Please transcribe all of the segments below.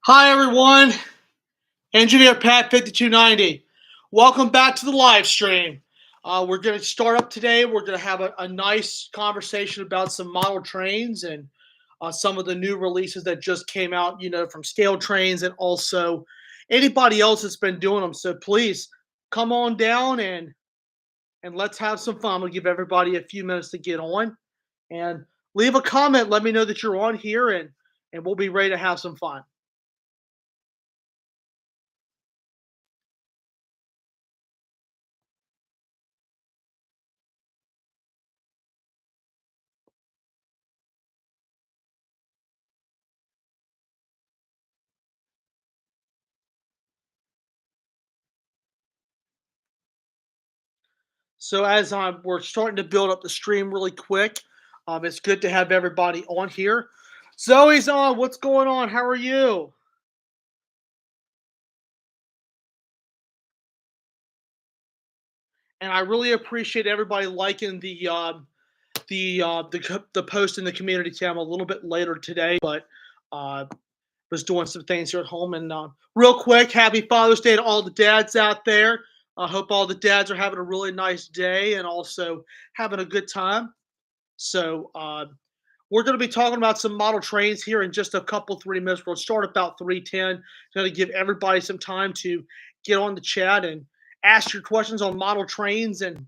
Hi, everyone. Engineer Pat 5290. Welcome back to the live stream. We're going to start up today. We're going to have a nice conversation about some model trains and some of the new releases that just came out, from Scale Trains and also anybody else that's been doing them. So please come on down and let's have some fun. We'll give everybody a few minutes to get on and leave a comment. Let me know that you're on here and we'll be ready to have some fun. So as we're starting to build up the stream really quick, it's good to have everybody on here. Zoe's on. What's going on? How are you? And I really appreciate everybody liking the post in the community tab a little bit later today, but was doing some things here at home. And real quick, happy Father's Day to all the dads out there. I hope all the dads are having a really nice day and also having a good time. So we're going to be talking about some model trains here in just a couple 3 minutes. We'll start about 3:10. Going to give everybody some time to get on the chat and ask your questions on model trains. And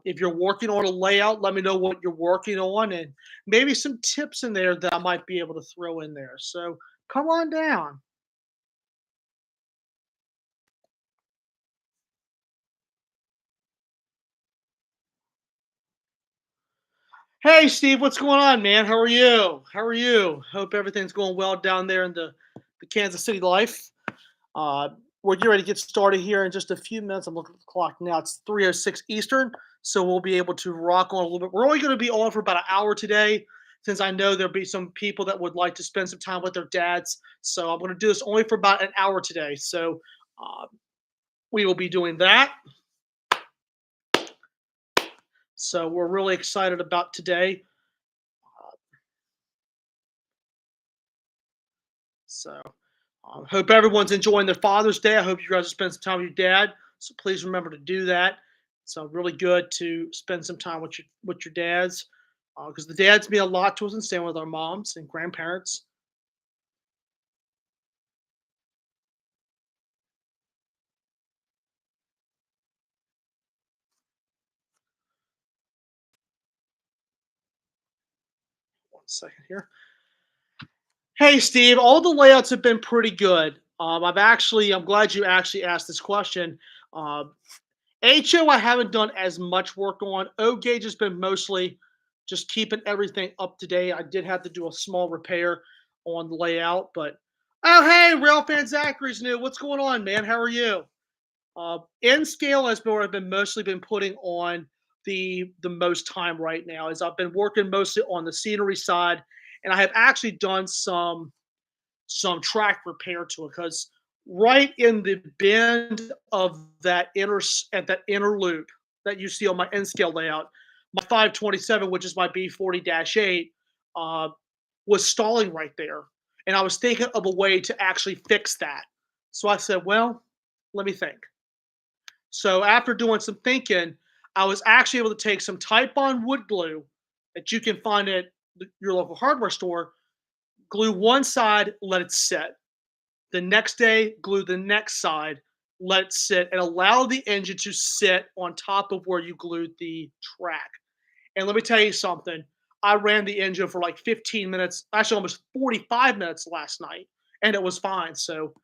if you're working on a layout, let me know what you're working on and maybe some tips in there that I might be able to throw in there. So come on down. Hey, Steve, what's going on, man? How are you? How are you? Hope everything's going well down there in the Kansas City life. Uh, we're getting ready to get started here in just a few minutes. I'm looking at the clock now. It's 3:06 Eastern, so we'll be able to rock on a little bit. We're only going to be on for about an hour today, since I know there'll be some people that would like to spend some time with their dads. So I'm going to do this only for about an hour today. So uh, we will be doing that. So we're really excited about today. So hope everyone's enjoying their Father's Day. I hope you guys are spending some time with your dad. So please remember to do that. So really good to spend some time with your dads, because the dads mean a lot to us, and staying with our moms and grandparents. 1 second here. Hey Steve, all the layouts have been pretty good. I'm glad you actually asked this question. Um, HO, I haven't done as much work on. O gauge has been mostly just keeping everything up to date. I did have to do a small repair on the layout, but oh hey, Rail Fan Zachary's new. What's going on, man? How are you? N scale has been where I've been mostly been putting on the most time right now. Is I've been working mostly on the scenery side, and I have actually done some track repair to it because right in the bend of that inner loop that you see on my N scale layout, my 527, which is my B40-8, uh, was stalling right there, and I was thinking of a way to actually fix that. So I said, well, let me think. So after doing some thinking, I was actually able to take some Type on wood glue that you can find at your local hardware store, glue one side, let it sit. The next day, glue the next side, let it sit, and allow the engine to sit on top of where you glued the track. And let me tell you something. I ran the engine for like 15 minutes, actually almost 45 minutes last night, and it was fine. So,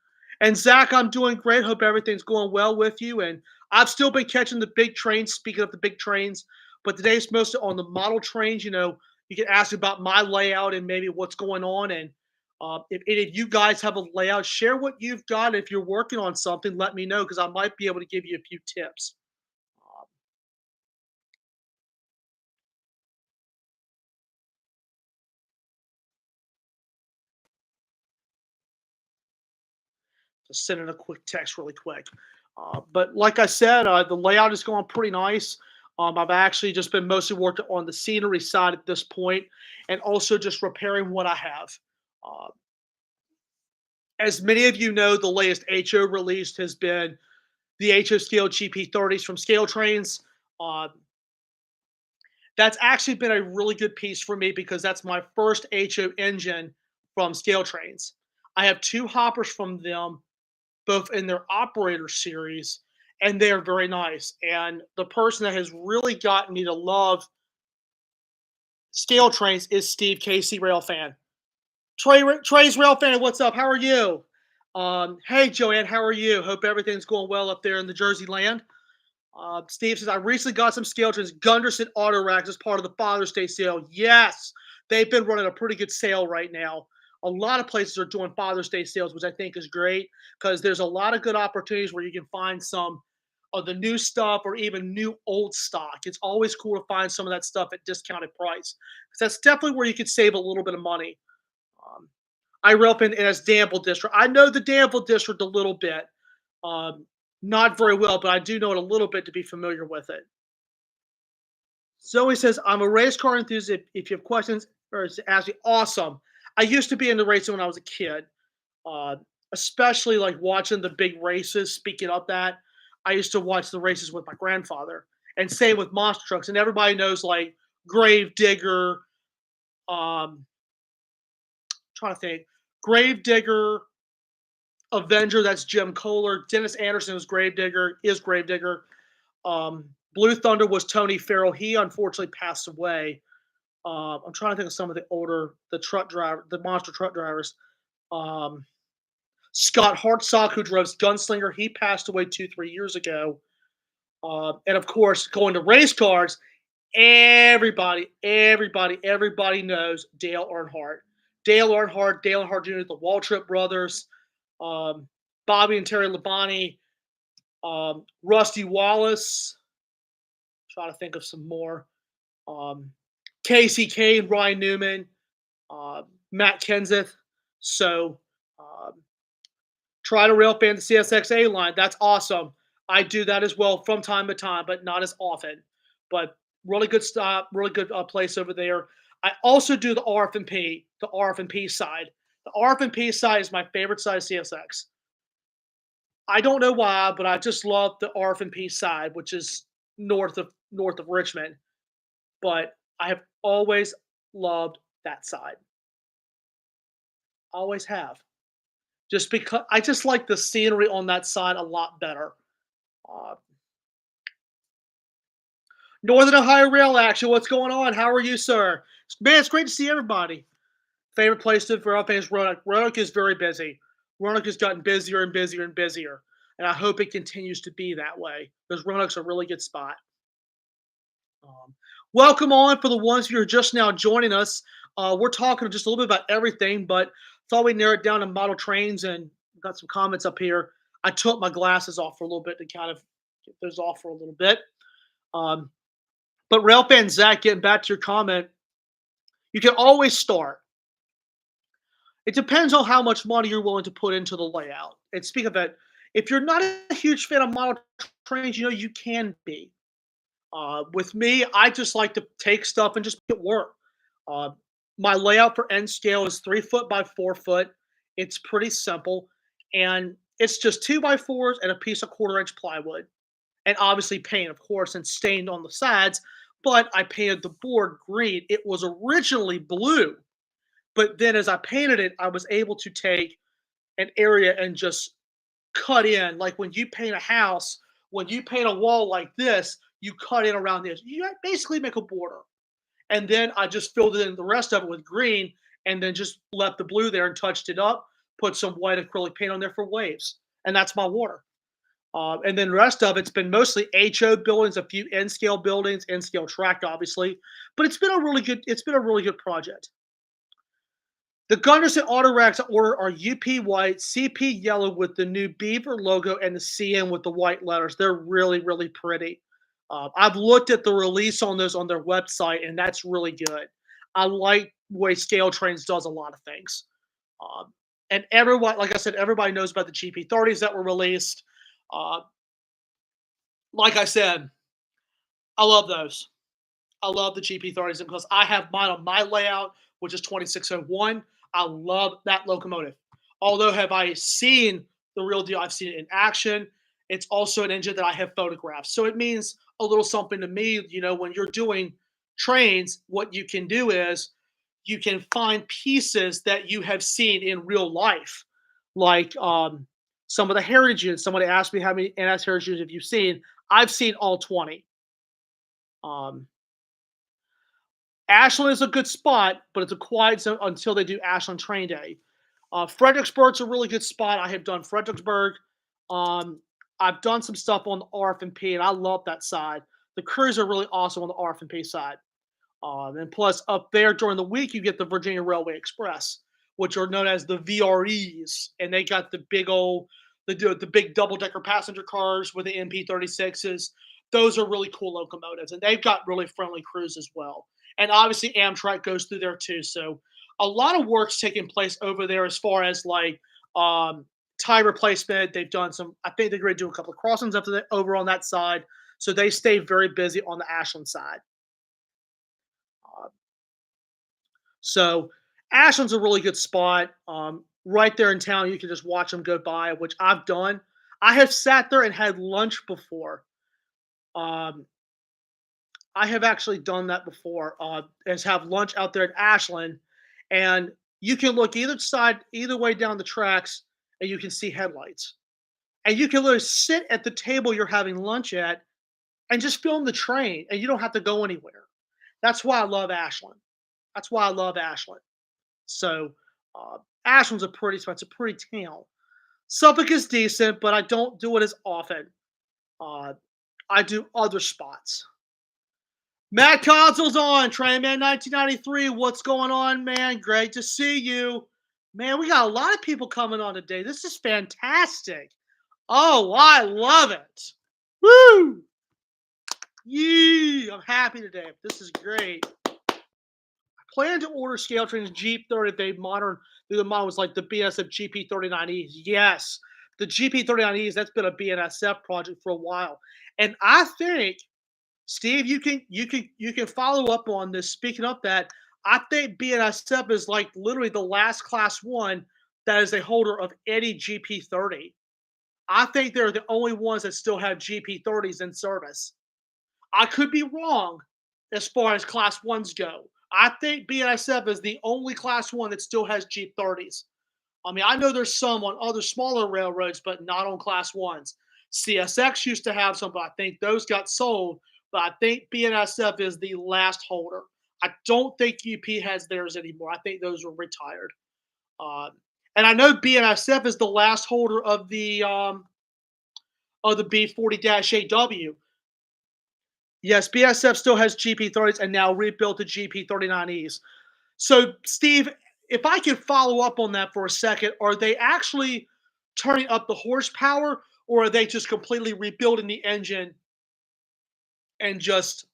and Zach, I'm doing great. Hope everything's going well with you. And I've still been catching the big trains. Speaking of the big trains, but today's mostly on the model trains. You can ask about my layout and maybe what's going on. And if any of you guys have a layout, share what you've got. If you're working on something, let me know because I might be able to give you a few tips. Uh, just send in a quick text really quick. But like I said, the layout is going pretty nice. I've actually just been mostly working on the scenery side at this point, and also just repairing what I have. Uh, As many of you know, the latest HO released has been the HO scale GP30s from Scale Trains. Um, that's actually been a really good piece for me because that's my first HO engine from Scale Trains. I have two hoppers from them, both in their operator series, and they are very nice. And the person that has really gotten me to love Scale Trains is Steve Casey, rail fan. Trey's rail fan. What's up? How are you? Hey Joanne, how are you? Hope everything's going well up there in the Jersey land. Steve says I recently got some Scale Trains Gunderson Auto Racks as part of the Father's Day sale. Yes, they've been running a pretty good sale right now. A lot of places are doing Father's Day sales, which I think is great because there's a lot of good opportunities where you can find some of the new stuff or even new old stock. It's always cool to find some of that stuff at discounted price because that's definitely where you could save a little bit of money. Um, I grew up in as Danville district. I know the Danville district a little bit, um, not very well, but I do know it a little bit to be familiar with it. Zoe says, "I'm a race car enthusiast. If you have questions or ask me, awesome. I used to be into racing when I was a kid, uh, especially like watching the big races. Speaking of that, I used to watch the races with my grandfather, and same with monster trucks. And everybody knows like Grave Digger. Trying to think, Grave Digger, Avenger. That's Jim Kohler. Dennis Anderson was Gravedigger. Is Gravedigger. Blue Thunder was Tony Farrell. He unfortunately passed away. I'm trying to think of some of the older the truck driver, the monster truck drivers. Um, Scott Hartsock, who drove Gunslinger, he passed away 2 3 years ago. And of course, going to race cars, everybody knows Dale Earnhardt. Dale Earnhardt Jr., the Waltrip brothers, um, Bobby and Terry Labonte, Rusty Wallace. Trying to think of some more. Um, Casey Kane, Ryan Newman, uh, Matt Kenseth. So um, try to rail fan the CSXA line. That's awesome. I do that as well from time to time, but not as often. But really good stop, really good place over there. I also do the RF&P, the RF&P side. The RF&P side is my favorite side of CSX. I don't know why, but I just love the RF&P side, which is north of Richmond. But I have always loved that side. Always have. Just because I just like the scenery on that side a lot better. Uh, Northern Ohio Rail Action, what's going on? How are you, sir? Man, it's great to see everybody. Favorite place to for up is Roanoke. Roanoke is very busy. Roanoke has gotten busier and busier and busier, and I hope it continues to be that way because Roanoke's a really good spot. Um, Welcome on for the ones who are just now joining us. We're talking just a little bit about everything, but thought we'd narrow it down to model trains and got some comments up here. I took my glasses off for a little bit to kind of get those off for a little bit. Um, but Railfan Zach, getting back to your comment, you can always start. It depends on how much money you're willing to put into the layout. And speak of it, if you're not a huge fan of model trains, you know you can be. With me, I just like to take stuff and just make it work. Uh, my layout for N scale is 3 foot by 4 foot. It's pretty simple, and it's just 2x4s and a piece of 1/4 inch plywood, and obviously paint, of course, and stained on the sides. But I painted the board green. It was originally blue, but then as I painted it, I was able to take an area and just cut in. Like when you paint a house, when you paint a wall like this, you cut in around this. You basically make a border. And then I just filled it in the rest of it with green and then just left the blue there and touched it up, put some white acrylic paint on there for waves. And that's my water. And then the rest of it's been mostly HO buildings, a few N scale buildings, N scale track, obviously. But it's been a really good project. The Gunderson auto racks I ordered are UP white, CP yellow with the new Beaver logo and the CN with the white letters. They're really, really pretty. I've looked at the release on those on their website, and that's really good. I like the way Scale Trains does a lot of things. Um, and everyone, like I said, everybody knows about the GP30s that were released. Uh, like I said, I love those. I love the GP30s because I have mine on my layout, which is 2601. I love that locomotive. Although have I seen the real deal, I've seen it in action. It's also an engine that I have photographed. So it means a little something to me. When you're doing trains, what you can do is you can find pieces that you have seen in real life, like some of the heritage units. Somebody asked me how many NS heritage units have you seen. I've seen all 20. Um, Ashland is a good spot, but it's a quiet zone until they do Ashland Train Day. Fredericksburg's a really good spot. I have done Fredericksburg. Um, I've done some stuff on the RF&P, and I love that side. The crews are really awesome on the RF&P side. And plus, up there during the week, you get the Virginia Railway Express, which are known as the VREs, and they got the big old, the big double decker passenger cars with the MP36s. Those are really cool locomotives, and they've got really friendly crews as well. And obviously, Amtrak goes through there too. So a lot of work's taking place over there as far as like um, tie replacement. They've done some. I think they're going to do a couple of crossings over on that side. So they stay very busy on the Ashland side. Uh, So Ashland's a really good spot. Right there in town, you can just watch them go by, which I've done. I have sat there and had lunch before. Um, I have actually done that before. Is have lunch out there at Ashland, and you can look either side, either way down the tracks, and you can see headlights. And you can literally sit at the table you're having lunch at and just film the train, and you don't have to go anywhere. That's why I love Ashland. That's why I love Ashland. So Ashland's it's a pretty town. Suffolk is decent, but I don't do it as often. Uh, I do other spots. Matt Console's on Trainman 1993. What's going on, man? Great to see you, man. We got a lot of people coming on today. This is fantastic. Oh, I love it. Woo! Yee! I'm happy today. This is great. Plan to order scale trains Jeep 30 if they modern the model was like the BNSF GP39Es. Yes, the GP39Es, that's been a BNSF project for a while. And I think, Steve, you can follow up on this. Speaking of that, I think BNSF is like literally the last class one that is a holder of any GP30. I think they're the only ones that still have GP30s in service. I could be wrong as far as class ones go. I think BNSF is the only class one that still has Jeep 30s. I mean, I know there's some on other smaller railroads, but not on class ones. CSX used to have some, but I think those got sold. But I think BNSF is the last holder. I don't think UP has theirs anymore. I think those were retired. Um, and I know BNSF is the last holder of the B40-8W. Yes, BSF still has GP30s and now rebuilt the GP39Es. So, Steve, if I could follow up on that for a second, are they actually turning up the horsepower or are they just completely rebuilding the engine and just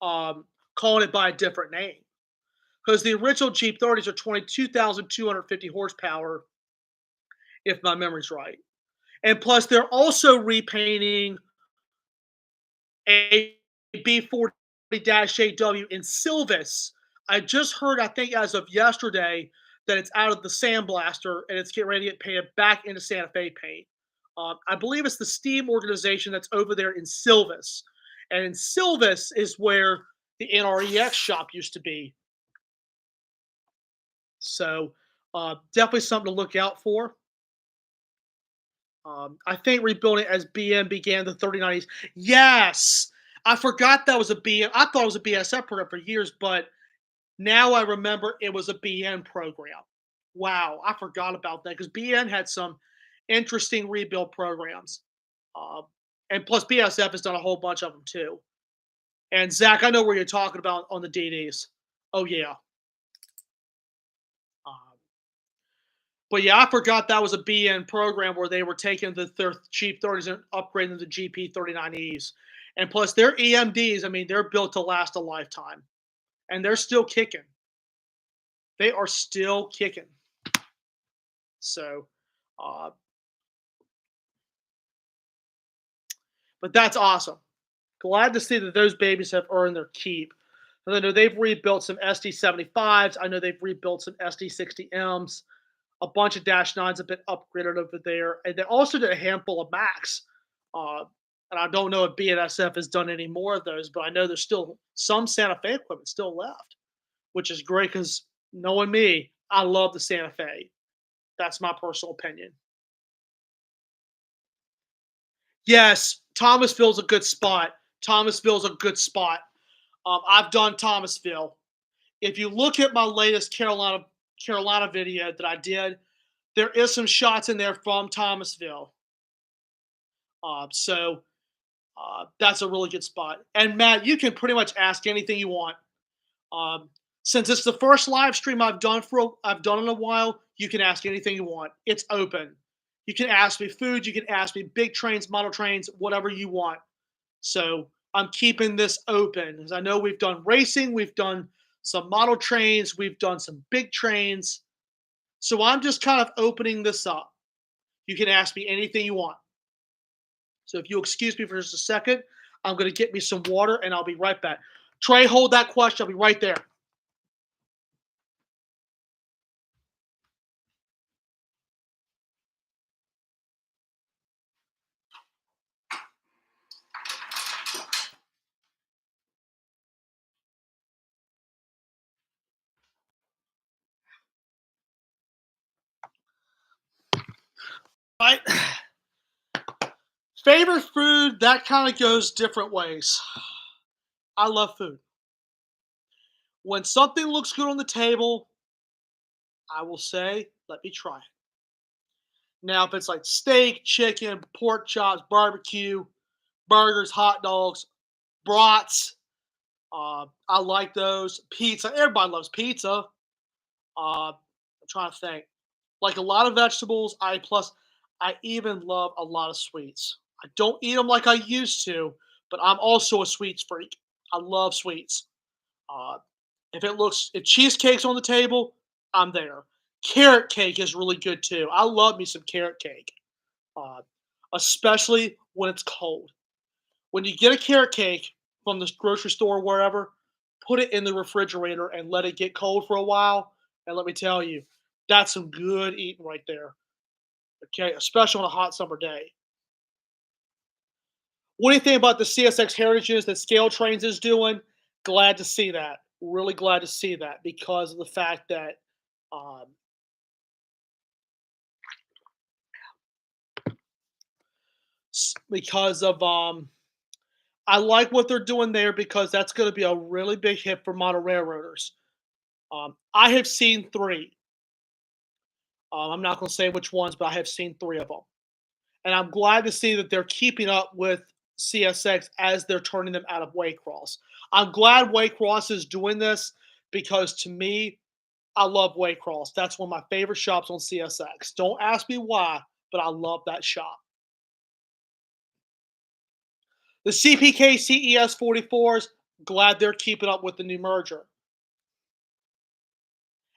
calling it by a different name? Because the original Jeep 30s are 22,250 horsepower, if my memory's right. And plus, they're also repainting a B40-8W in Silvis. I just heard, I think as of yesterday, that it's out of the Sandblaster and it's getting ready to get painted back into Santa Fe paint. I believe it's the Steam organization that's over there in Silvis. And in Silvis is where the NREX shop used to be. So definitely something to look out for. I think rebuilding as BM began in the 3090s. Yes, I forgot that was a BM. I thought it was a BSF program for years, but now I remember it was a BN program. Wow, I forgot about that because BN had some interesting rebuild programs. Uh, and plus, BSF has done a whole bunch of them too. And Zach, I know where you're talking about on the DDs. Oh, yeah. Um, But yeah, I forgot that was a BN program where they were taking their Jeep 30s and upgrading them to GP 39Es. And plus, their EMDs, I mean, they're built to last a lifetime. And they're still kicking. They are still kicking. So, uh, but that's awesome. Glad to see that those babies have earned their keep. And I know they've rebuilt some SD75s. I know they've rebuilt some SD60Ms. A bunch of Dash 9s have been upgraded over there, and they also did a handful of Max. Uh, and I don't know if BNSF has done any more of those, but I know there's still some Santa Fe equipment still left, which is great because knowing me, I love the Santa Fe. That's my personal opinion. Yes, Thomasville's a good spot. Thomasville's a good spot. I've done Thomasville. If you look at my latest Carolina video that I did, there is some shots in there from Thomasville. So that's a really good spot. And Matt, you can pretty much ask anything you want. Um, since it's the first live stream I've done in a while, you can ask anything you want. It's open. You can ask me food. You can ask me big trains, model trains, whatever you want. So I'm keeping this open because I know we've done racing, we've done some model trains, we've done some big trains. So I'm just kind of opening this up. You can ask me anything you want. So if you excuse me for just a second, I'm going to get me some water and I'll be right back. Trey, hold that question. I'll be right there. Right. Favorite food, that kind of goes different ways. I love food. When something looks good on the table, I will say, let me try it. Now, if it's like steak, chicken, pork chops, barbecue, burgers, hot dogs, brats, I like those. Pizza, everybody loves pizza. I'm trying to think. Like a lot of vegetables. I even love a lot of sweets. I don't eat them like I used to, but I'm also a sweets freak. I love sweets. Uh, if cheesecake's on the table, I'm there. Carrot cake is really good too. I love me some carrot cake, uh, especially when it's cold. When you get a carrot cake from the grocery store or wherever, put it in the refrigerator and let it get cold for a while. And let me tell you, that's some good eating right there. Okay, especially on a hot summer day. What do you think about the CSX Heritages that Scale Trains is doing? Glad to see that. Really glad to see that because of the fact that um, because of I like what they're doing there because that's going to be a really big hit for model railroaders. I have seen three. I'm not going to say which ones, but I have seen three of them, and I'm glad to see that they're keeping up with CSX as they're turning them out of Waycross. I'm glad Waycross is doing this because to me, I love Waycross. That's one of my favorite shops on CSX. Don't ask me why, but I love that shop. The CPK CES 44s, glad they're keeping up with the new merger.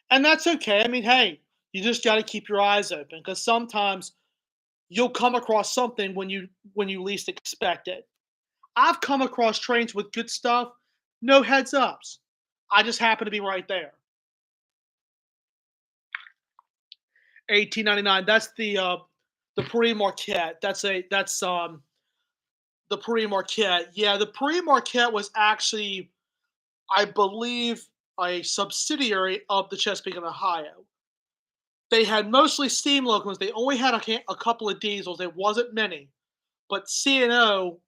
And that's okay. I mean, hey, you just got to keep your eyes open because sometimes you'll come across something when you least expect it. I've come across trains with good stuff, no heads ups. I just happen to be right there. 1899. That's the Paris Marquette. That's the Paris Marquette. Yeah, the Paris Marquette was actually, I believe, a subsidiary of the Chesapeake and Ohio. They had mostly steam locomotives. They only had a couple of diesels. There wasn't many, but C&O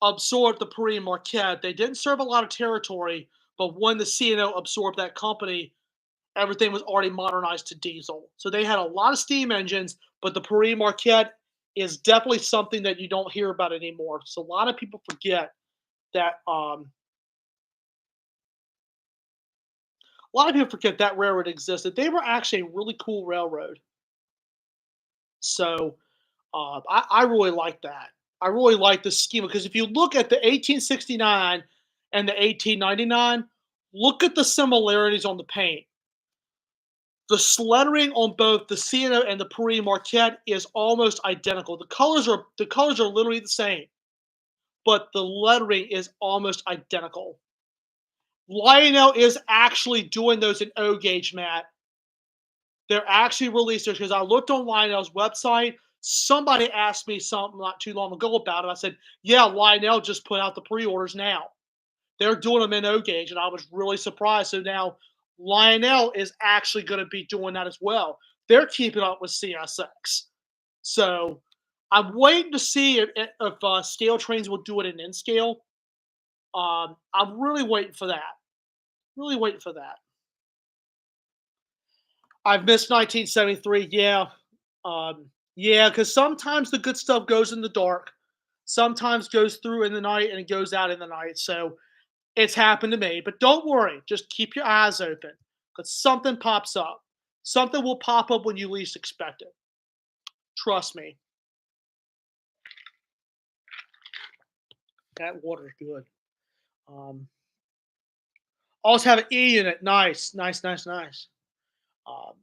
absorbed the Paris Marquette. They didn't serve a lot of territory, but when the C&O absorbed that company, everything was already modernized to diesel. So they had a lot of steam engines, but the Paris Marquette is definitely something that you don't hear about anymore. So a lot of people forget that. A lot of people forget that railroad existed. They were actually a really cool railroad. So I really like that. I really like the schema because if you look at the 1869 and the 1899, look at the similarities on the paint. The lettering on both the Sienna and the Paris Marquette is almost identical. The colors are literally the same, but the lettering is almost identical. Lionel is actually doing those in O gauge, Matt. They're actually released because I looked on Lionel's website. Somebody asked me something not too long ago about it. I said, "Yeah, Lionel just put out the pre-orders now. They're doing them in O gauge," and I was really surprised. So now Lionel is actually going to be doing that as well. They're keeping up with CSX. So I'm waiting to see if Scale Trains will do it in scale. I'm really waiting for that. Really waiting for that. I've missed 1973. Yeah, because sometimes the good stuff goes in the dark, sometimes goes through in the night, and it goes out in the night. So it's happened to me. But don't worry, just keep your eyes open because something pops up. Something will pop up when you least expect it. Trust me. That water's good. Um, also have an E unit. Nice, nice, nice, nice. Um,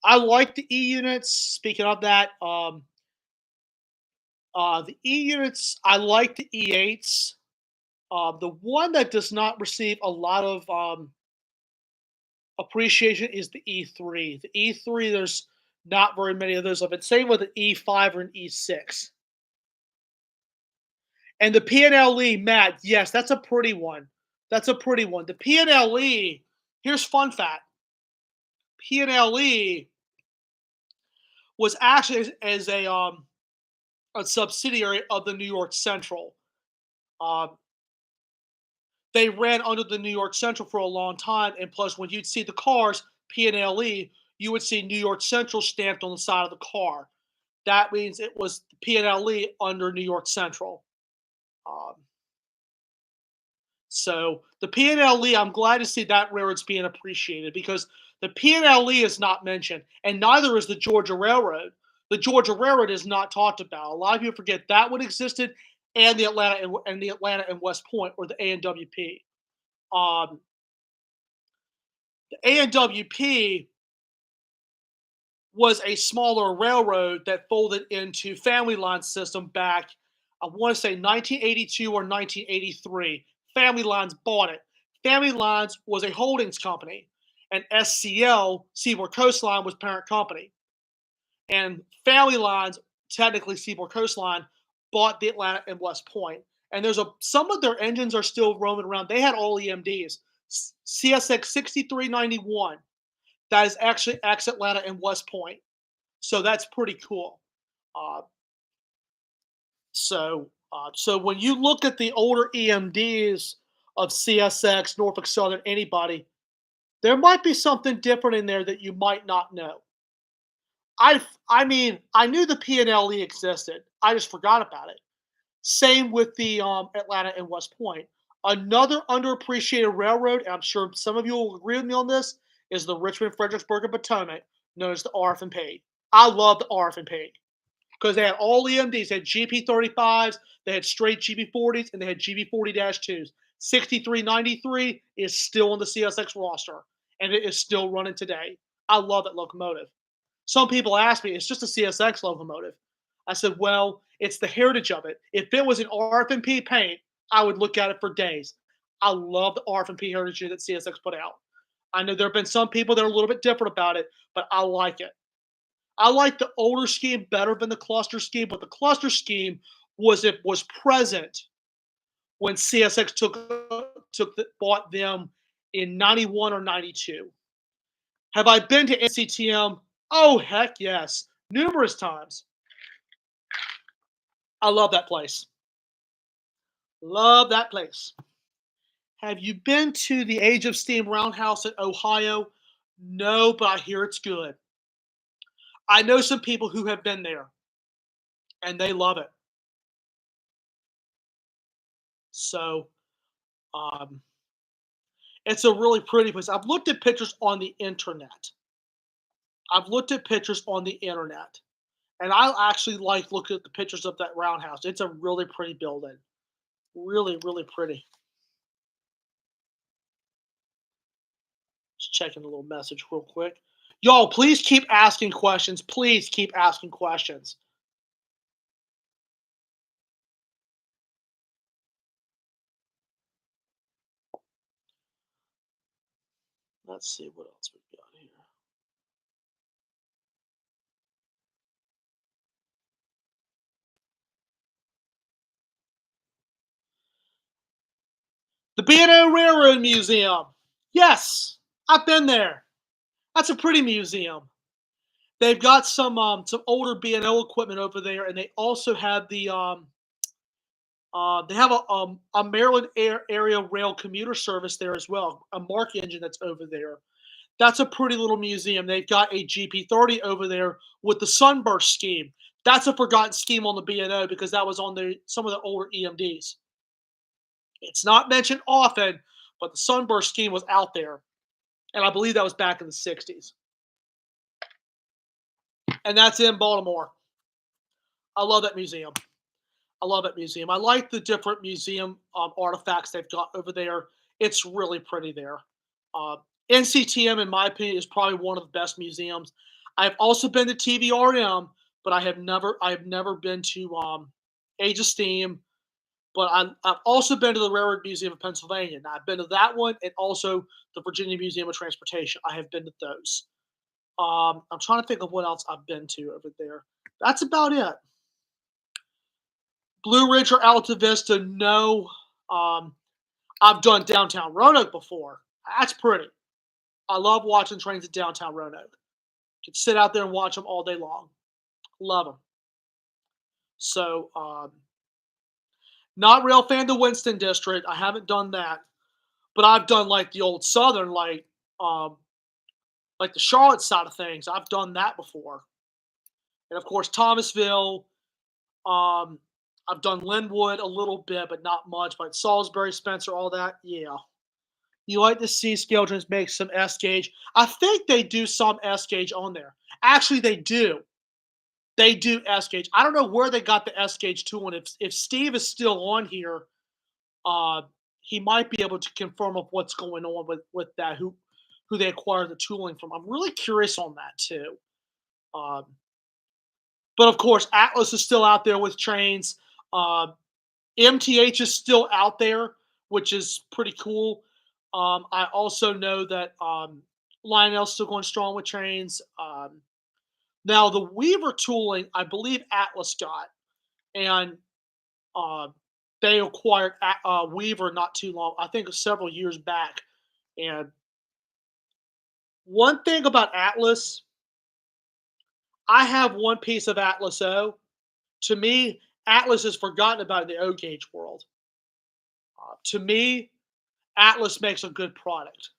I like the E units. Speaking of that, the E units, I like the E8s. The one that does not receive a lot of appreciation is the E3. The E3, there's not very many of those. I've been saying with an E5 or an E6. And the PNLE, Matt, yes, that's a pretty one. That's a pretty one. The PNLE, here's fun fact. PNLE was actually as a subsidiary of the New York Central. Um, they ran under the New York Central for a long time, and plus, when you'd see the cars PNLE, you would see New York Central stamped on the side of the car. That means it was PNLE under New York Central. Um, so the PNLE, I'm glad to see that railroad's being appreciated because the PNLE is not mentioned, and neither is the Georgia Railroad. The Georgia Railroad is not talked about. A lot of people forget that one existed, and the Atlanta and West Point, or the ANWP. Um, the ANWP was a smaller railroad that folded into Family Line system back, I want to say 1982 or 1983. Family Lines bought it. Family Lines was a holdings company, and SCL, Seaboard Coastline, was parent company. And Family Lines, technically Seaboard Coastline, bought the Atlanta and West Point. And there's some of their engines are still roaming around. They had all EMDs. CSX 6391, that is actually ex Atlanta and West Point. So that's pretty cool. Uh, so when you look at the older EMDs of CSX, Norfolk Southern, anybody, there might be something different in there that you might not know. I mean, I knew the PNLE existed. I just forgot about it. Same with the Atlanta and West Point. Another underappreciated railroad, and I'm sure some of you will agree with me on this, is the Richmond, Fredericksburg, and Potomac, known as the RF&P. I love the RF&P because they had all EMDs. They had GP35s, they had straight GP40s, and they had GP40-2s. 6393 is still on the CSX roster, and it is still running today. I love that locomotive. Some people ask me, it's just a CSX locomotive. I said, well, it's the heritage of it. If it was an RF&P paint, I would look at it for days. I love the RF&P heritage that CSX put out. I know there have been some people that are a little bit different about it, but I like it. I like the older scheme better than the cluster scheme, but the cluster scheme was present when CSX bought them in 91 or 92. Have I been to NCTM? Oh heck yes, numerous times. I love that place. Love that place. Have you been to the Age of Steam Roundhouse in Ohio? No, but I hear it's good. I know some people who have been there and they love it. So, um, it's a really pretty place. I've looked at pictures on the internet. I've looked at pictures on the internet, and I actually like looking at the pictures of that roundhouse. It's a really pretty building. Really, really pretty. Just checking a little message real quick. Y'all, please keep asking questions. Please keep asking questions. Let's see what else we've got here. B&O Railroad Museum. Yes, I've been there. That's a pretty museum. They've got some older B&O equipment over there, and they also have they have a Maryland area rail commuter service there as well, a Mark engine that's over there. That's a pretty little museum. They've got a GP30 over there with the Sunburst scheme. That's a forgotten scheme on the B&O because that was on some of the older EMDs. It's not mentioned often, but the Sunburst scheme was out there, and I believe that was back in the 60s. And that's in Baltimore. I love that museum. I love that museum. I like the different museum artifacts they've got over there. It's really pretty there. Uh, NCTM, in my opinion, is probably one of the best museums. I've also been to TVRM, but I have never been to Age of Steam. But I've also been to the Railroad Museum of Pennsylvania. Now I've been to that one and also the Virginia Museum of Transportation. I have been to those. I'm trying to think of what else I've been to over there. That's about it. Blue Ridge or Alta Vista, no. Um, I've done downtown Roanoke before. That's pretty. I love watching trains at downtown Roanoke. Could sit out there and watch them all day long. Love them. So, not real fan of the Winston District. I haven't done that, but I've done like the old Southern, um, like the Charlotte side of things. I've done that before, and of course Thomasville. Um, I've done Linwood a little bit, but not much. But Salisbury, Spencer, all that, yeah. You like to see Skeldrons make some S gauge. I think they do some S gauge on there. Actually, they do. They do S gauge. I don't know where they got the S gauge tool, and if Steve is still on here, uh, he might be able to confirm of what's going on with that. Who they acquired the tooling from. I'm really curious on that too. Um, but of course, Atlas is still out there with trains. Uh, MTH is still out there, which is pretty cool. I also know that Lionel's still going strong with trains. Now the Weaver tooling, I believe Atlas got, and uh, they acquired Weaver not too long. I think several years back. And one thing about Atlas, I have one piece of Atlas O. To me, Atlas is forgotten about in the O gauge world. To me, Atlas makes a good product.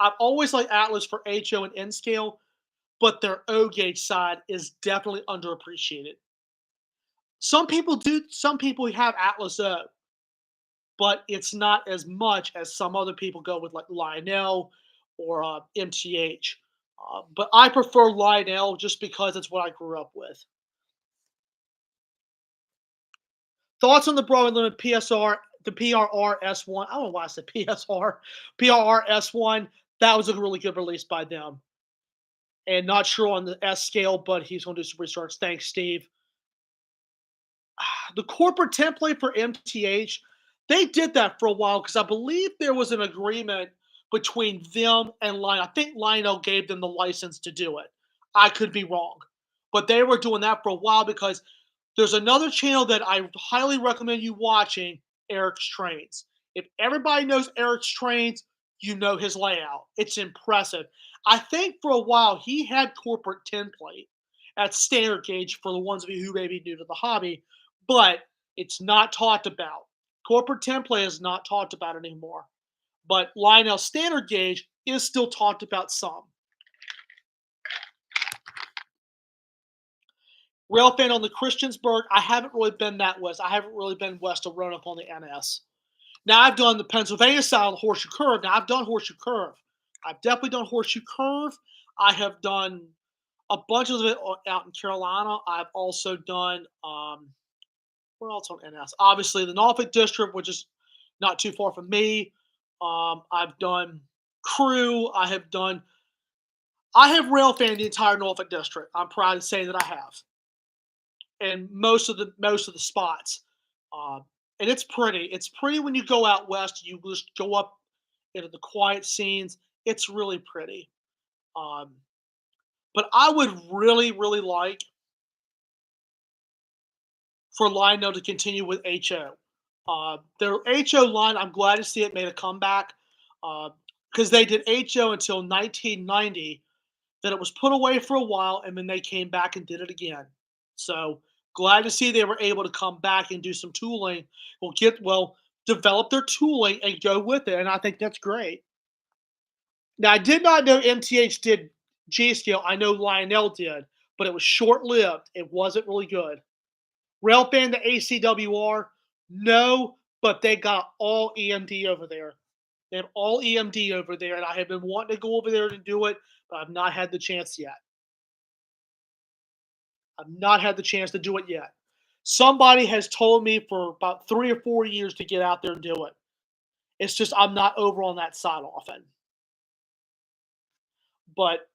I've always liked Atlas for HO and N scale, but their O gauge side is definitely underappreciated. Some people have Atlas O, but it's not as much as some other people go with, like Lionel or MTH. But I prefer Lionel just because it's what I grew up with. Thoughts on the Broadway Limit PSR, the PRR S1? I don't know why I said PSR, PRR S1. That was a really good release by them. And not sure on the S scale, but he's going to do some research. Thanks, Steve. The corporate template for MTH, they did that for a while because I believe there was an agreement between them and Lionel. I think Lionel gave them the license to do it. I could be wrong. But they were doing that for a while because there's another channel that I highly recommend you watching, Eric's Trains. If everybody knows Eric's Trains, you know his layout. It's impressive. I think for a while he had corporate template at standard gauge for the ones of you who may be new to the hobby, but it's not talked about. Corporate template is not talked about anymore. But Lionel standard gauge is still talked about some. Railfan on the Christiansburg, I haven't really been that west. I haven't really been west of Roanoke on the NS. Now I've done the Pennsylvania side of the Horseshoe Curve. Now I've done Horseshoe Curve. I've definitely done Horseshoe Curve. I have done a bunch of it out in Carolina. I've also done where else on NS? Obviously the Norfolk District, which is not too far from me. I've done Crew. I have railfan the entire Norfolk District. I'm proud to say that I have. And most of the spots. Um, and it's pretty. It's pretty when you go out west. You just go up into the quiet scenes. It's really pretty. Um, but I would really, really like for Lionel to continue with HO. Their HO line, I'm glad to see it made a comeback because they did HO until 1990. Then it was put away for a while, and then they came back and did it again. So glad to see they were able to come back and do some tooling. Develop their tooling and go with it, and I think that's great. Now I did not know MTH did G scale. I know Lionel did, but it was short lived. It wasn't really good. Railfan the ACWR, no, but they got all EMD over there. They have all EMD over there, and I have been wanting to go over there to do it, but I've not had the chance yet. I've not had the chance to do it yet. Somebody has told me for about 3 or 4 years to get out there and do it. It's just I'm not over on that side often. But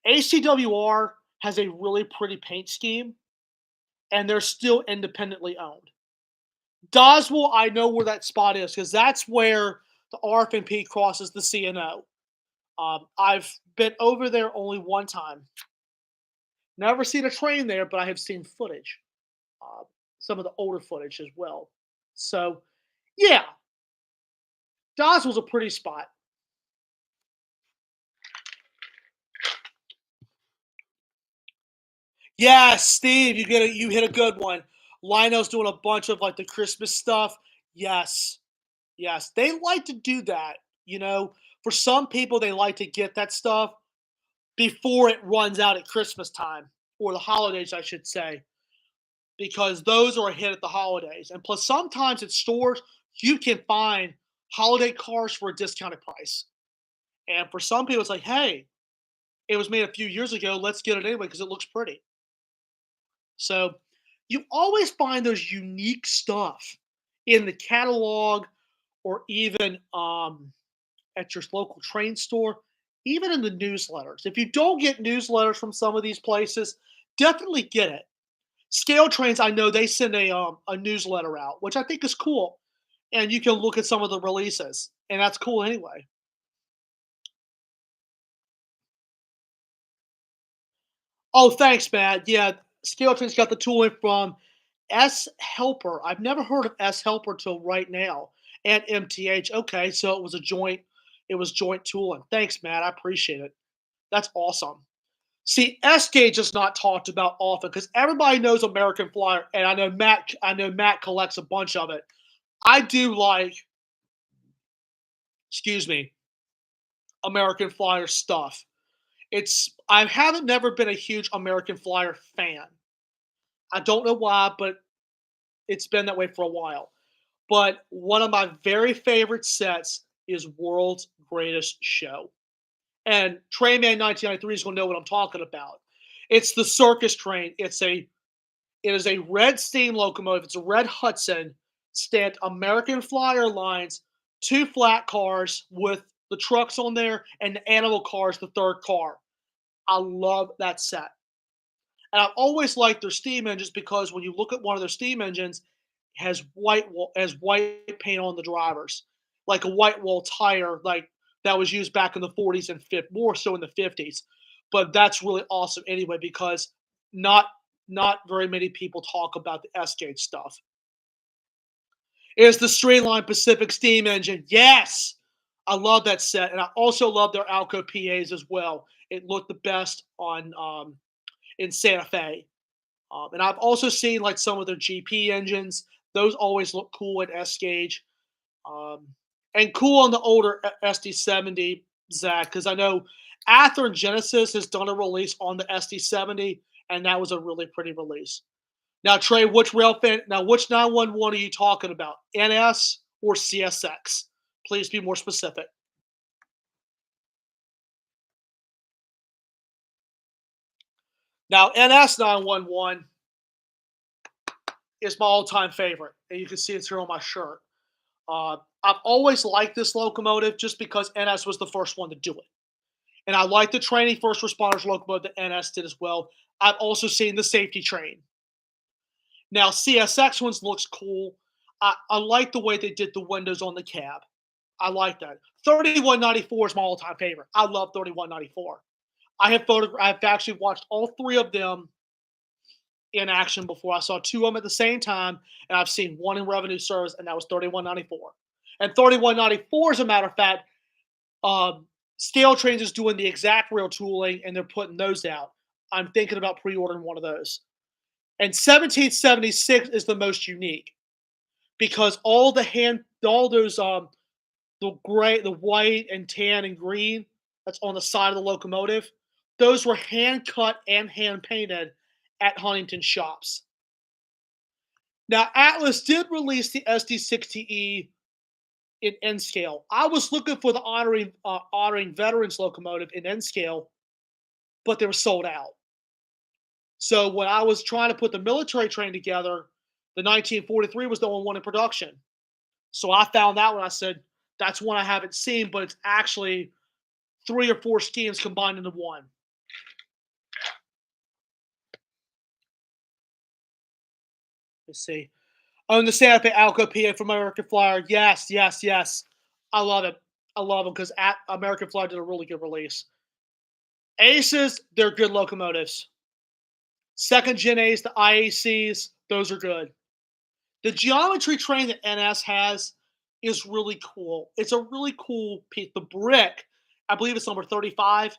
ACWR has a really pretty paint scheme, and they're still independently owned. Doswell, I know where that spot is because that's where the RFMP crosses the CNO. I've been over there only one time. Never seen a train there, but I have seen footage, uh, some of the older footage as well. So, yeah, Doswell's a pretty spot. Yes, Steve, you hit a good one. Lionel's doing a bunch of like the Christmas stuff. Yes, yes, they like to do that. You know, for some people, they like to get that stuff before it runs out at Christmas time or the holidays, I should say, because those are a hit at the holidays. And plus, sometimes at stores, you can find holiday cars for a discounted price. And for some people, it's like, hey, it was made a few years ago. Let's get it anyway because it looks pretty. So you always find those unique stuff in the catalog or even at your local train store, even in the newsletters. If you don't get newsletters from some of these places, definitely get it. Scale Trains, I know they send a newsletter out, which I think is cool, and you can look at some of the releases, and that's cool anyway. Oh, thanks, Matt. Yeah, Scale Train's got the tooling from S Helper. I've never heard of S Helper till right now, and MTH. Okay, so it was a joint. It was joint tooling. Thanks, Matt. I appreciate it. That's awesome. See, S gauge is not talked about often because everybody knows American Flyer, and I know Matt. I know Matt collects a bunch of it. I do like, excuse me, American Flyer stuff. I haven't never been a huge American Flyer fan. I don't know why, but it's been that way for a while. But one of my very favorite sets is World's Greatest Show. And Trainman 1993 is going to know what I'm talking about. It's the circus train. It is a red steam locomotive. It's a red Hudson stamped American Flyer lines, two flat cars with the trucks on there, and the animal cars, the third car. I love that set. And I've always liked their steam engines because when you look at one of their steam engines, it has white paint on the drivers, like a white wall tire, like that was used back in the 40s and more so in the 50s. But that's really awesome anyway because not not very many people talk about the S gauge stuff. Is the Streamline Pacific steam engine? Yes, I love that set, and I also love their Alco PAs as well. It looked the best on in Santa Fe. And I've also seen like some of their GP engines. Those always look cool at S gauge. Um, and cool on the older SD70, Zach, because I know Athearn Genesis has done a release on the SD70, and that was a really pretty release. Now, Trey, which 911 are you talking about? NS or CSX? Please be more specific. Now, NS 911 is my all-time favorite, and you can see it's here on my shirt. I've always liked this locomotive just because NS was the first one to do it. And I like the training first responders locomotive that NS did as well. I've also seen the safety train. Now, CSX ones looks cool. I like the way they did the windows on the cab. I like that. 3194 is my all-time favorite. I love 3194. I've actually watched all three of them in action before. I saw two of them at the same time, and I've seen one in revenue service, and that was 3194. And 3194, as a matter of fact, um, Scale Trains is doing the exact rail tooling, and they're putting those out. I'm thinking about pre-ordering one of those. And 1776 is the most unique because all those the gray, the white and tan and green that's on the side of the locomotive, those were hand cut and hand painted at Huntington shops. Now, Atlas did release the SD60E in N scale. I was looking for the honoring veterans locomotive in N scale, but they were sold out. So when I was trying to put the military train together, the 1943 was the only one in production. So I found that one. I said, that's one I haven't seen, but it's actually three or four schemes combined into one. Let's see. Own the Santa Fe Alco PA from American Flyer. Yes, yes, yes. I love it. I love them because American Flyer did a really good release. Aces, they're good locomotives. Second gen Ace, the IACs, those are good. The geometry train that NS has is really cool. It's a really cool piece. The brick, I believe it's number 35.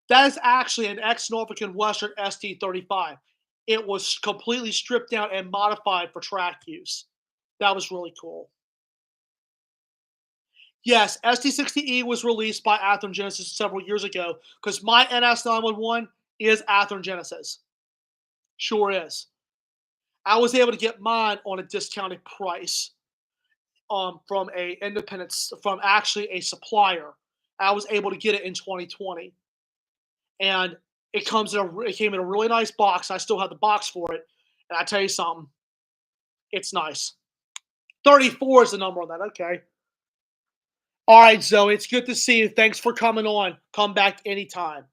That is actually an ex Norfolk and Western ST35. It was completely stripped down and modified for track use. That was really cool. Yes, ST60E was released by Athearn Genesis several years ago because my NS911 is Athearn Genesis. Sure is. I was able to get mine on a discounted price from a independent, from actually a supplier. I was able to get it in 2020, and it came in a really nice box. I still have the box for it, and I tell you something, it's nice. 34 is the number on that. Okay. All right, Zoe, it's good to see you. Thanks for coming on. Come back anytime.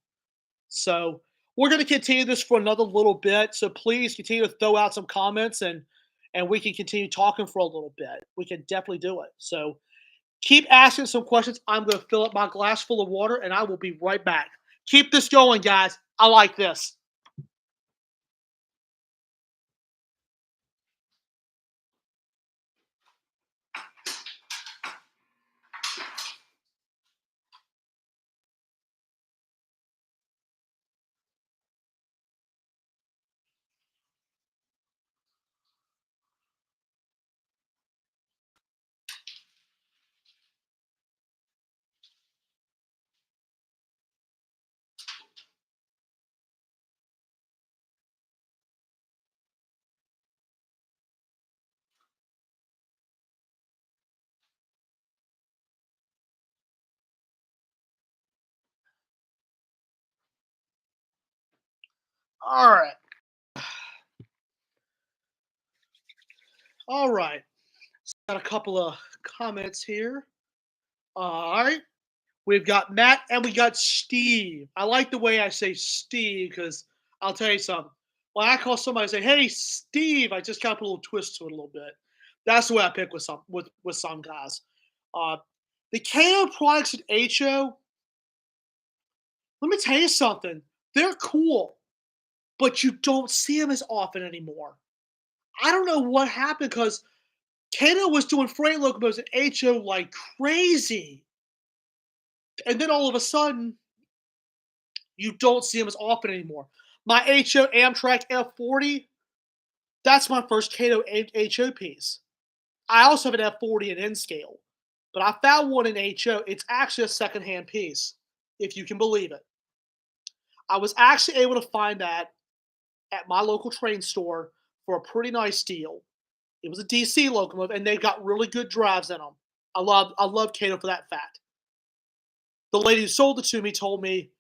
So we're going to continue this for another little bit. So please continue to throw out some comments, and we can continue talking for a little bit. We can definitely do it. So keep asking some questions. I'm going to fill up my glass full of water, and I will be right back. Keep this going, guys. I like this. All right. All right. Got a couple of comments here. All right. We've got Matt and we got Steve. I like the way I say Steve because I'll tell you something. When I call somebody and say, "Hey, Steve," I just kind of put a little twist to it a little bit. That's the way I pick with some guys. Uh, the KO products at HO, let me tell you something. They're cool, but you don't see them as often anymore. I don't know what happened because Kano was doing freight locomotives at HO like crazy. And then all of a sudden, you don't see them as often anymore. My HO Amtrak F40, that's my first Kato HO piece. I also have an F40 in N scale, but I found one in HO. It's actually a secondhand piece, if you can believe it. I was actually able to find that at my local train store for a pretty nice deal. It was a DC locomotive, and they've got really good drives in them. I love Kato for that fact. The lady who sold it to me told me,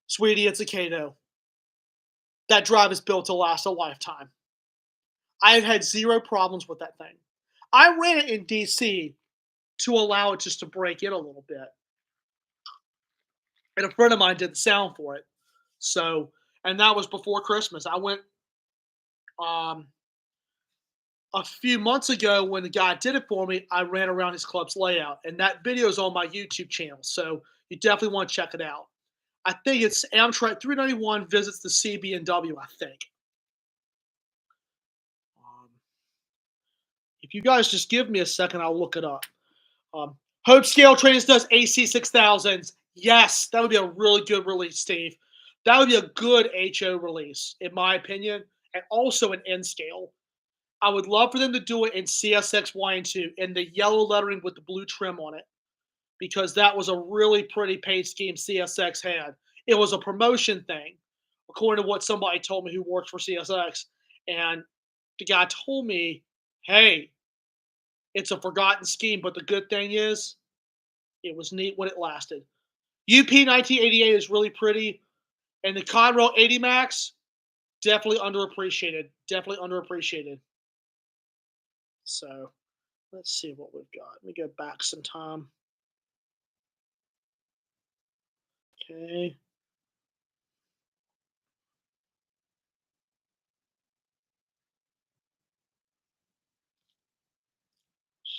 "Sweetie, it's a Kato. That drive is built to last a lifetime." I have had zero problems with that thing. I ran it in DC to allow it just to break in a little bit. And a friend of mine did the sound for it. So, and that was before Christmas. I went um, a few months ago when the guy did it for me. I ran around his club's layout, and that video is on my YouTube channel. So you definitely want to check it out. I think it's Amtrak 391 visits the CB&W, I think. If you guys just give me a second, I'll look it up. Um, Hope Scale Trains does AC6000s. Yes, that would be a really good release, Steve. That would be a good HO release, in my opinion, and also an N scale. I would love for them to do it in CSX Y2 in the yellow lettering with the blue trim on it, because that was a really pretty paint scheme CSX had. It was a promotion thing, according to what somebody told me who works for CSX. And the guy told me, hey, it's a forgotten scheme, but the good thing is it was neat when it lasted. UP 1988 is really pretty, and the Conrail 80 Max, definitely underappreciated. Definitely underappreciated. So let's see what we've got. Let me go back some time. Okay.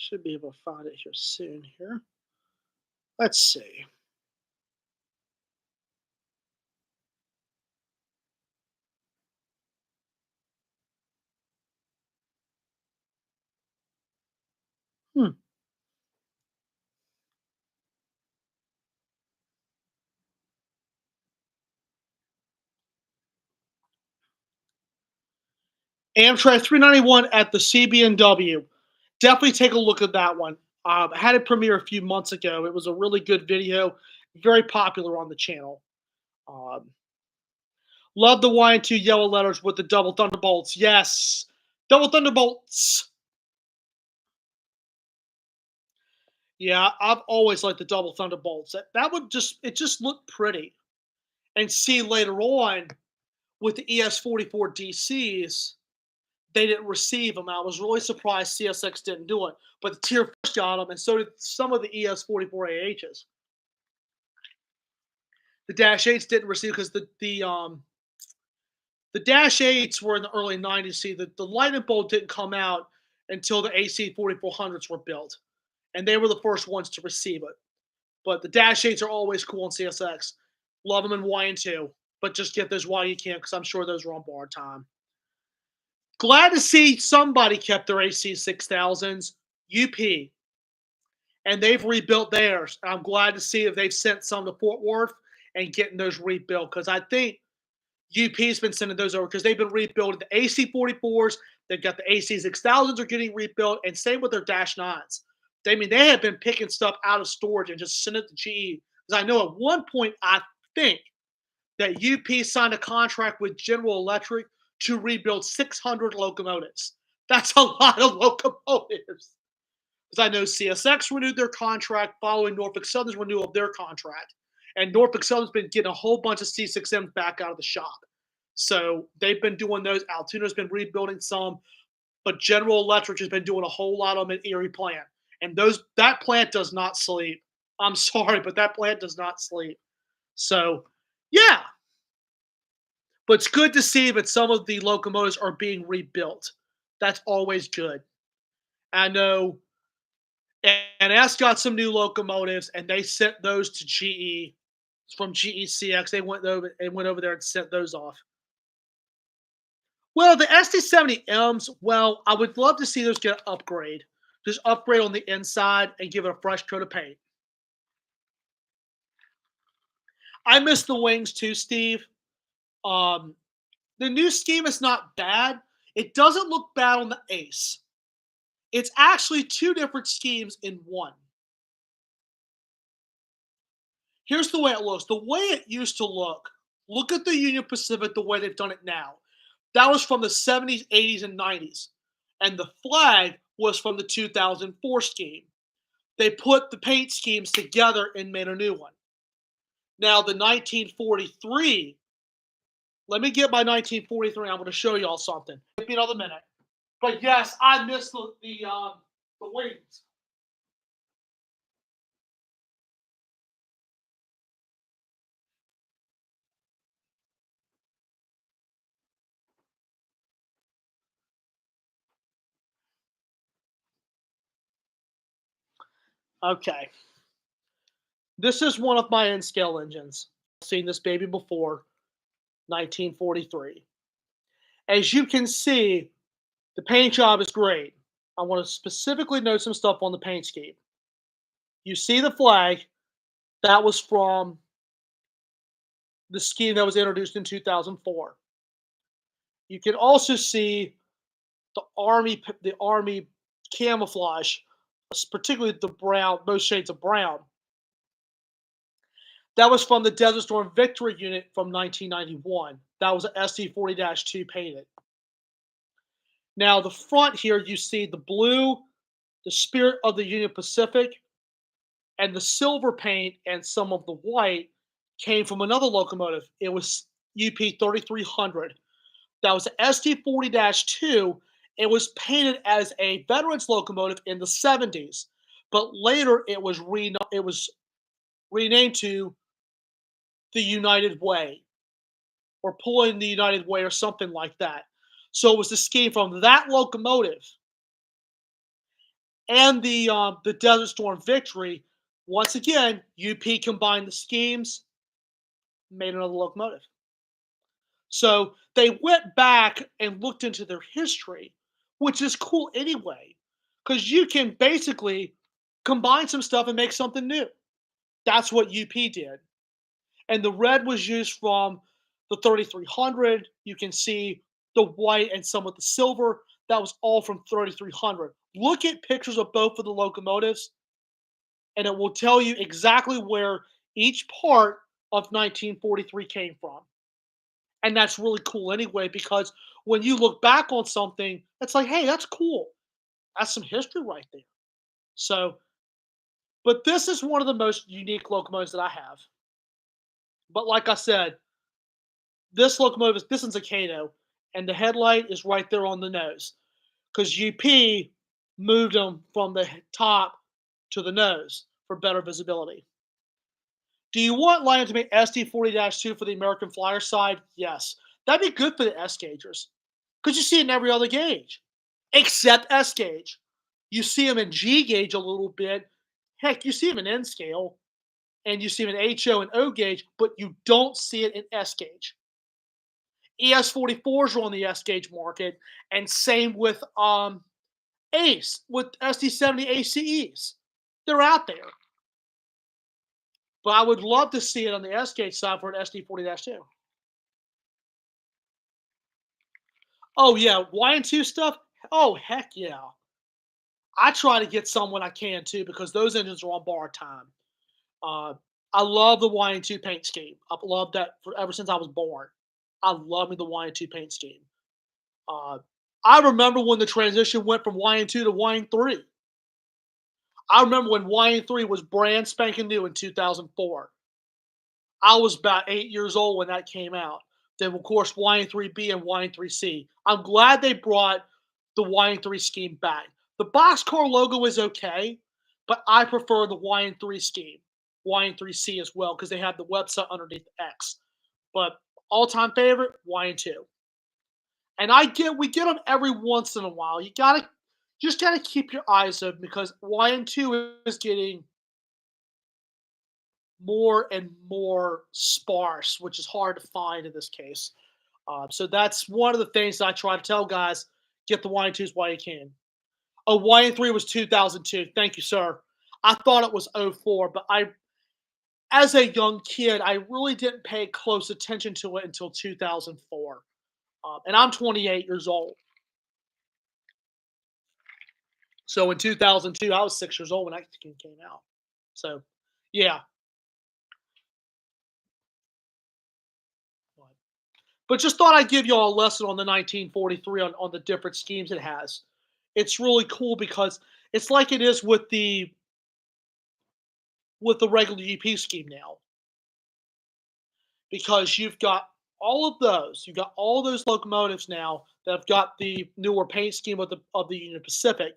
Should be able to find it here soon here. Let's see. Hmm. Amtrak 391 at the CB&W. Definitely take a look at that one. I had it premiere a few months ago. It was a really good video, very popular on the channel. Um, Love the Y2 yellow letters with the double thunderbolts. Yes, double thunderbolts. Yeah, I've always liked the double thunderbolts. That would just looked pretty. And see later on with the ES44 DCs, they didn't receive them. I was really surprised CSX didn't do it, but the Tier 4 got them, and so did some of the ES44 AHs. The Dash 8s didn't receive because the Dash 8s were in the early 90s. See, the lightning bolt didn't come out until the AC 4400s were built, and they were the first ones to receive it. But the Dash 8s are always cool in CSX. Love them in Y and 2, but just get those while you can because I'm sure those are on bar time. Glad to see somebody kept their AC 6000s, UP, and they've rebuilt theirs. I'm glad to see if they've sent some to Fort Worth and getting those rebuilt because I think UP's been sending those over because they've been rebuilding the AC 44s. They've got the AC 6000s are getting rebuilt, and same with their Dash 9s. They have been picking stuff out of storage and just sending it to GE. Because I know at one point, I think that UP signed a contract with General Electric to rebuild 600 locomotives. That's a lot of locomotives. Because I know CSX renewed their contract following Norfolk Southern's renewal of their contract. And Norfolk Southern's been getting a whole bunch of C6Ms back out of the shop. So they've been doing those. Altoona's been rebuilding some, but General Electric has been doing a whole lot of them in Erie plant. And that plant does not sleep. I'm sorry, but that plant does not sleep. So, yeah. But it's good to see that some of the locomotives are being rebuilt. That's always good. I know NS got some new locomotives, and they sent those to GE from GECX. They went over there and sent those off. Well, the SD70Ms, well, I would love to see those get an upgrade. Just upgrade on the inside and give it a fresh coat of paint. I miss the wings too, Steve. Um, the new scheme is not bad. It doesn't look bad on the Ace. It's actually two different schemes in one. Here's the way it looks. The way it used to look at the Union Pacific the way they've done it now. That was from the 70s, 80s, and 90s. And the flag was from the 2004 scheme. They put the paint schemes together and made a new one. Now, the 1943, let me get my 1943. I'm going to show y'all something. Give me another minute. But yes, I missed the wings. Okay. This is one of my N-scale engines. I've seen this baby before, 1943. As you can see, the paint job is great. I want to specifically note some stuff on the paint scheme. You see the flag, that was from the scheme that was introduced in 2004. You can also see the army camouflage, particularly the brown, most shades of brown. That was from the Desert Storm Victory unit from 1991. That was an SD40-2 painted. Now the front here, you see the blue, the Spirit of the Union Pacific, and the silver paint and some of the white came from another locomotive. It was UP 3300. That was SD40-2. It was painted as a veterans locomotive in the 70s, but later it was renamed to the United Way, or pulling the United Way, or something like that. So it was the scheme from that locomotive and the Desert Storm Victory. Once again, UP combined the schemes, made another locomotive. So they went back and looked into their history, which is cool anyway, because you can basically combine some stuff and make something new. That's what UP did. And the red was used from the 3300. You can see the white and some of the silver. That was all from 3300. Look at pictures of both of the locomotives, and it will tell you exactly where each part of 1943 came from. And that's really cool anyway, because when you look back on something, it's like, hey, that's cool. That's some history right there. So, but this is one of the most unique locomotives that I have. But like I said, this locomotive, this one's a Kato, and the headlight is right there on the nose, because UP moved them from the top to the nose for better visibility. Do you want Lion to make SD40-2 for the American Flyer side? Yes. That'd be good for the S gaugers, because you see it in every other gauge except S gauge. You see them in G gauge a little bit. Heck, you see them in N scale, and you see them in HO and O gauge, but you don't see it in S gauge. ES44s are on the S gauge market, and same with ACE, with SD70 ACEs. They're out there. But I would love to see it on the S gauge side for an SD40-2. Oh yeah, Y&2 stuff? Oh heck yeah. I try to get some when I can too, because those engines are on borrowed time. Uh, I love the Y&2 paint scheme. I've loved that ever since I was born. I love me the Y&2 paint scheme. Uh, I remember when the transition went from Y&2 to Y&3. I remember when Y&3 was brand spanking new in 2004. I was about 8 years old when that came out. Then, of course, Y&3B and Y&3C. I'm glad they brought the Y&3 scheme back. The boxcar logo is okay, but I prefer the Y&3 scheme, Y&3C as well, because they have the website underneath X. But all-time favorite, Y&2. And we get them every once in a while. Just gotta keep your eyes open, because Y&2 is getting more and more sparse, which is hard to find in this case. So that's one of the things that I try to tell guys: get the Y&2s while you can. Oh, Y&3 was 2002. Thank you, sir. I thought it was '04, but as a young kid, I really didn't pay close attention to it until 2004. And I'm 28 years old. So in 2002, I was 6 years old when that came out. So, yeah. But just thought I'd give you all a lesson on the 1943, on the different schemes it has. It's really cool, because it's like it is with the regular UP scheme now, because you've got all of those. You've got all those locomotives now that have got the newer paint scheme of the Union Pacific,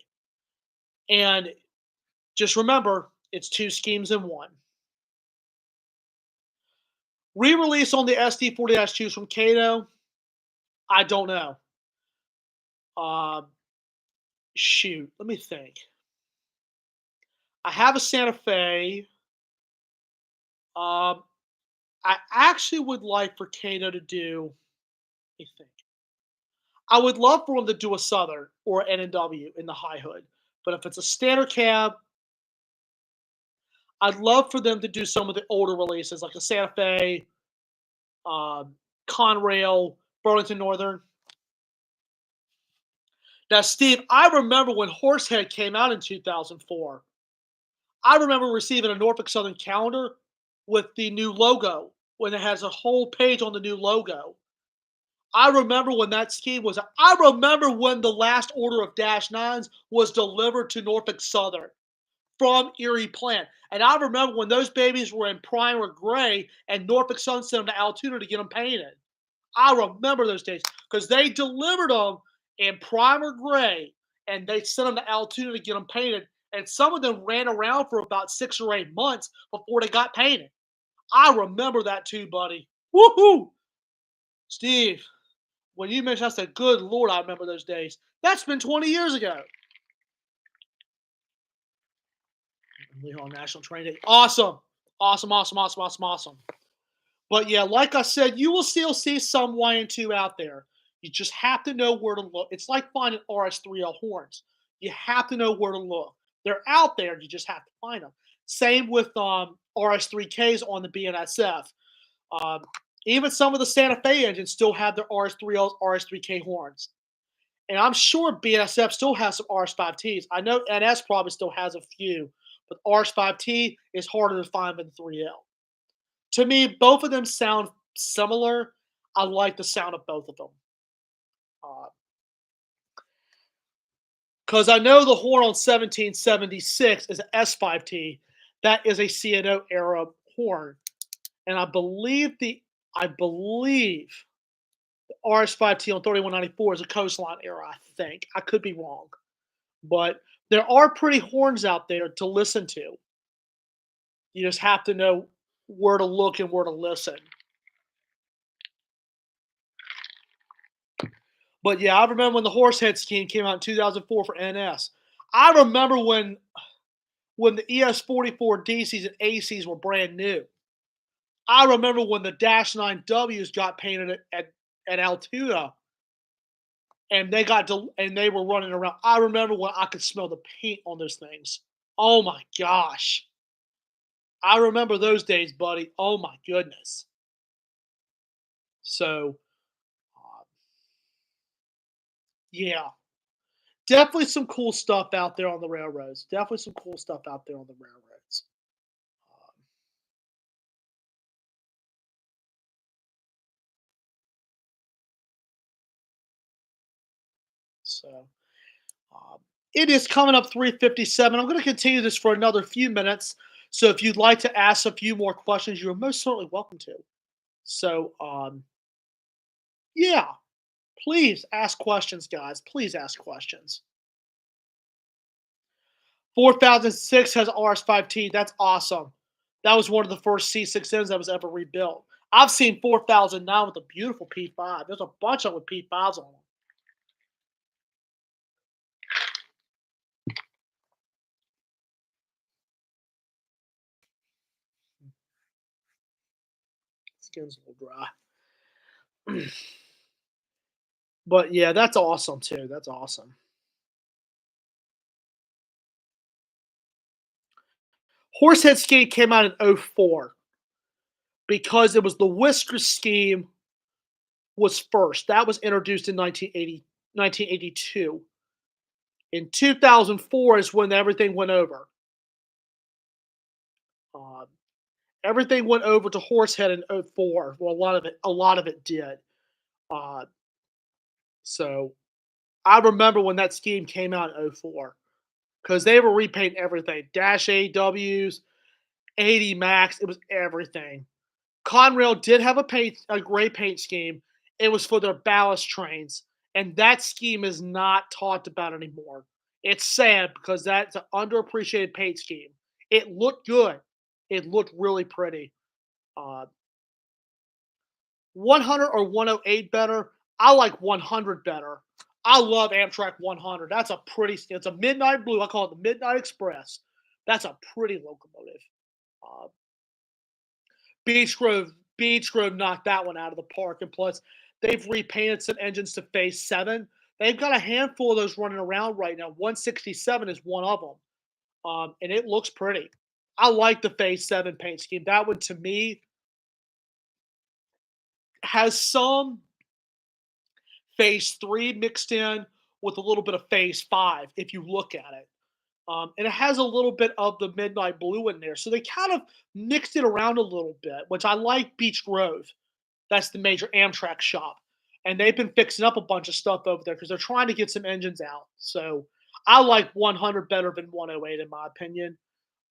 and just remember, it's two schemes in one. Re-release on the SD40-2s from Kato, I don't know. Um, Shoot, let me think. I have a Santa Fe. Um, I actually would like for Kato to do. Let me think. I would love for them to do a Southern or N&W in the high hood, but if it's a standard cab, I'd love for them to do some of the older releases like the Santa Fe, um, Conrail, Burlington Northern. Now, Steve, I remember when Horsehead came out in 2004. I remember receiving a Norfolk Southern calendar with the new logo when it has a whole page on the new logo. I remember when that scheme was. I remember when the last order of Dash Nines was delivered to Norfolk Southern from Erie Plant, and I remember when those babies were in primer gray, and Norfolk Southern sent them to Altoona to get them painted. I remember those days because they delivered them in primer gray, and they sent them to Altoona to get them painted. And some of them ran around for about 6 or 8 months before they got painted. I remember that too, buddy. Woohoo! Steve, when you mentioned, I said, "Good Lord, I remember those days." That's been 20 years ago. Lehigh National Training Day. Awesome. Awesome, awesome, awesome, awesome, awesome. But yeah, like I said, you will still see some YN2 out there. You just have to know where to look. It's like finding RS3L horns. You have to know where to look. They're out there. You just have to find them. Same with RS3Ks on the BNSF. Um, Even some of the Santa Fe engines still have their RS3Ls, RS3K horns. And I'm sure BNSF still has some RS5Ts. I know NS probably still has a few, but RS5T is harder to find than 3L. To me, both of them sound similar. I like the sound of both of them. Because I know the horn on 1776 is an S5T. That is a CNO era horn. And I believe the RS5T on 3194 is a coastline era, I think. I could be wrong. But there are pretty horns out there to listen to. You just have to know where to look and where to listen. But yeah, I remember when the Horsehead scheme came out in 2004 for NS. I remember when the ES44 DCs and ACs were brand new. I remember when the Dash 9Ws got painted at Altoona and they were running around. I remember when I could smell the paint on those things. Oh my gosh. I remember those days, buddy. Oh my goodness. So, uh, yeah, definitely some cool stuff out there on the railroads. Definitely some cool stuff out there on the railroads. Um, so, um, it is coming up 3:57. I'm going to continue this for another few minutes. So, if you'd like to ask a few more questions, you're most certainly welcome to. So, yeah, please ask questions, guys. Please ask questions. 4006 has RS5T. That's awesome. That was one of the first C6Ns that was ever rebuilt. I've seen 4009 with a beautiful P5. There's a bunch of them with P5s on them. Skin's a little dry. But yeah, that's awesome too. That's awesome. Horsehead scheme came out in '04 because it was the Whisker scheme was first. That was introduced in 1982. In 2004 is when everything went over. Uh, Everything went over to Horsehead in '04. Well, a lot of it did. Uh, so I remember when that scheme came out in '04 because they were repainting everything. Dash AWs, 80 Max, it was everything. Conrail did have a gray paint scheme. It was for their ballast trains, and that scheme is not talked about anymore. It's sad because that's an underappreciated paint scheme. It looked good. It looked really pretty. Uh, 100 or 108 better. I like 100 better. I love Amtrak 100. That's a pretty. It's a midnight blue. I call it the Midnight Express. That's a pretty locomotive. Uh, Beech Grove knocked that one out of the park, and plus they've repainted some engines to Phase 7. They've got a handful of those running around right now. 167 is one of them, and it looks pretty. I like the Phase 7 paint scheme. That one, to me, has some Phase 3 mixed in with a little bit of Phase 5 if you look at it. And it has a little bit of the midnight blue in there. So they kind of mixed it around a little bit, which I like. Beech Grove. That's the major Amtrak shop. And they've been fixing up a bunch of stuff over there because they're trying to get some engines out. So I like 100 better than 108 in my opinion.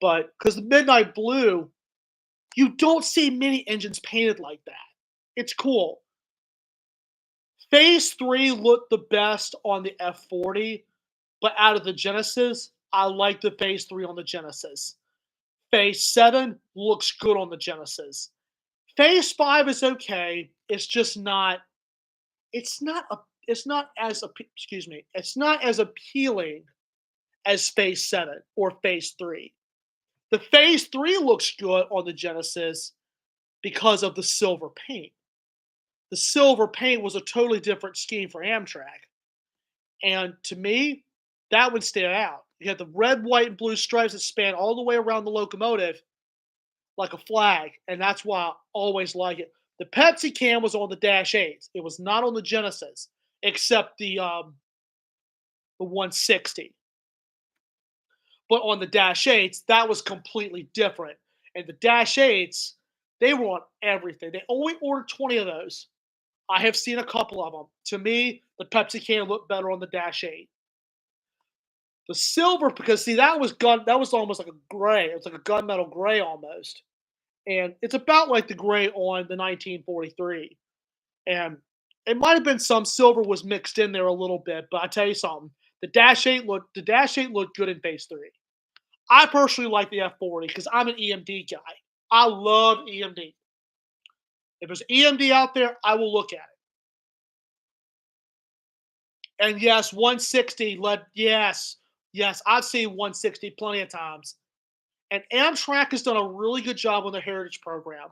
But because the midnight blue, you don't see many engines painted like that. It's cool. Phase 3 looked the best on the F40, but out of the Genesis, I like the Phase 3 on the Genesis. Phase 7 looks good on the Genesis. Phase 5 is okay. It's just not it's not as it's not as appealing as Phase 7 or Phase 3. The Phase 3 looks good on the Genesis because of the silver paint. The silver paint was a totally different scheme for Amtrak. And to me, that would stand out. You have the red, white, and blue stripes that span all the way around the locomotive like a flag, and that's why I always like it. The Pepsi can was on the Dash 8s. It was not on the Genesis, except the 160. But on the Dash 8s, that was completely different. And the Dash 8s, they were on everything. They only ordered 20 of those. I have seen a couple of them. To me, the Pepsi can looked better on the Dash 8. The silver, because see, that was almost like a gray. It was like a gunmetal gray almost. And it's about like the gray on the 1943. And it might have been some silver was mixed in there a little bit, but I tell you something, the Dash 8 looked good in Phase 3. I personally like the F40 because I'm an EMD guy. I love EMD. If there's EMD out there, I will look at it. And yes, 160 led. Yes, I've seen 160 plenty of times. And Amtrak has done a really good job on their heritage program.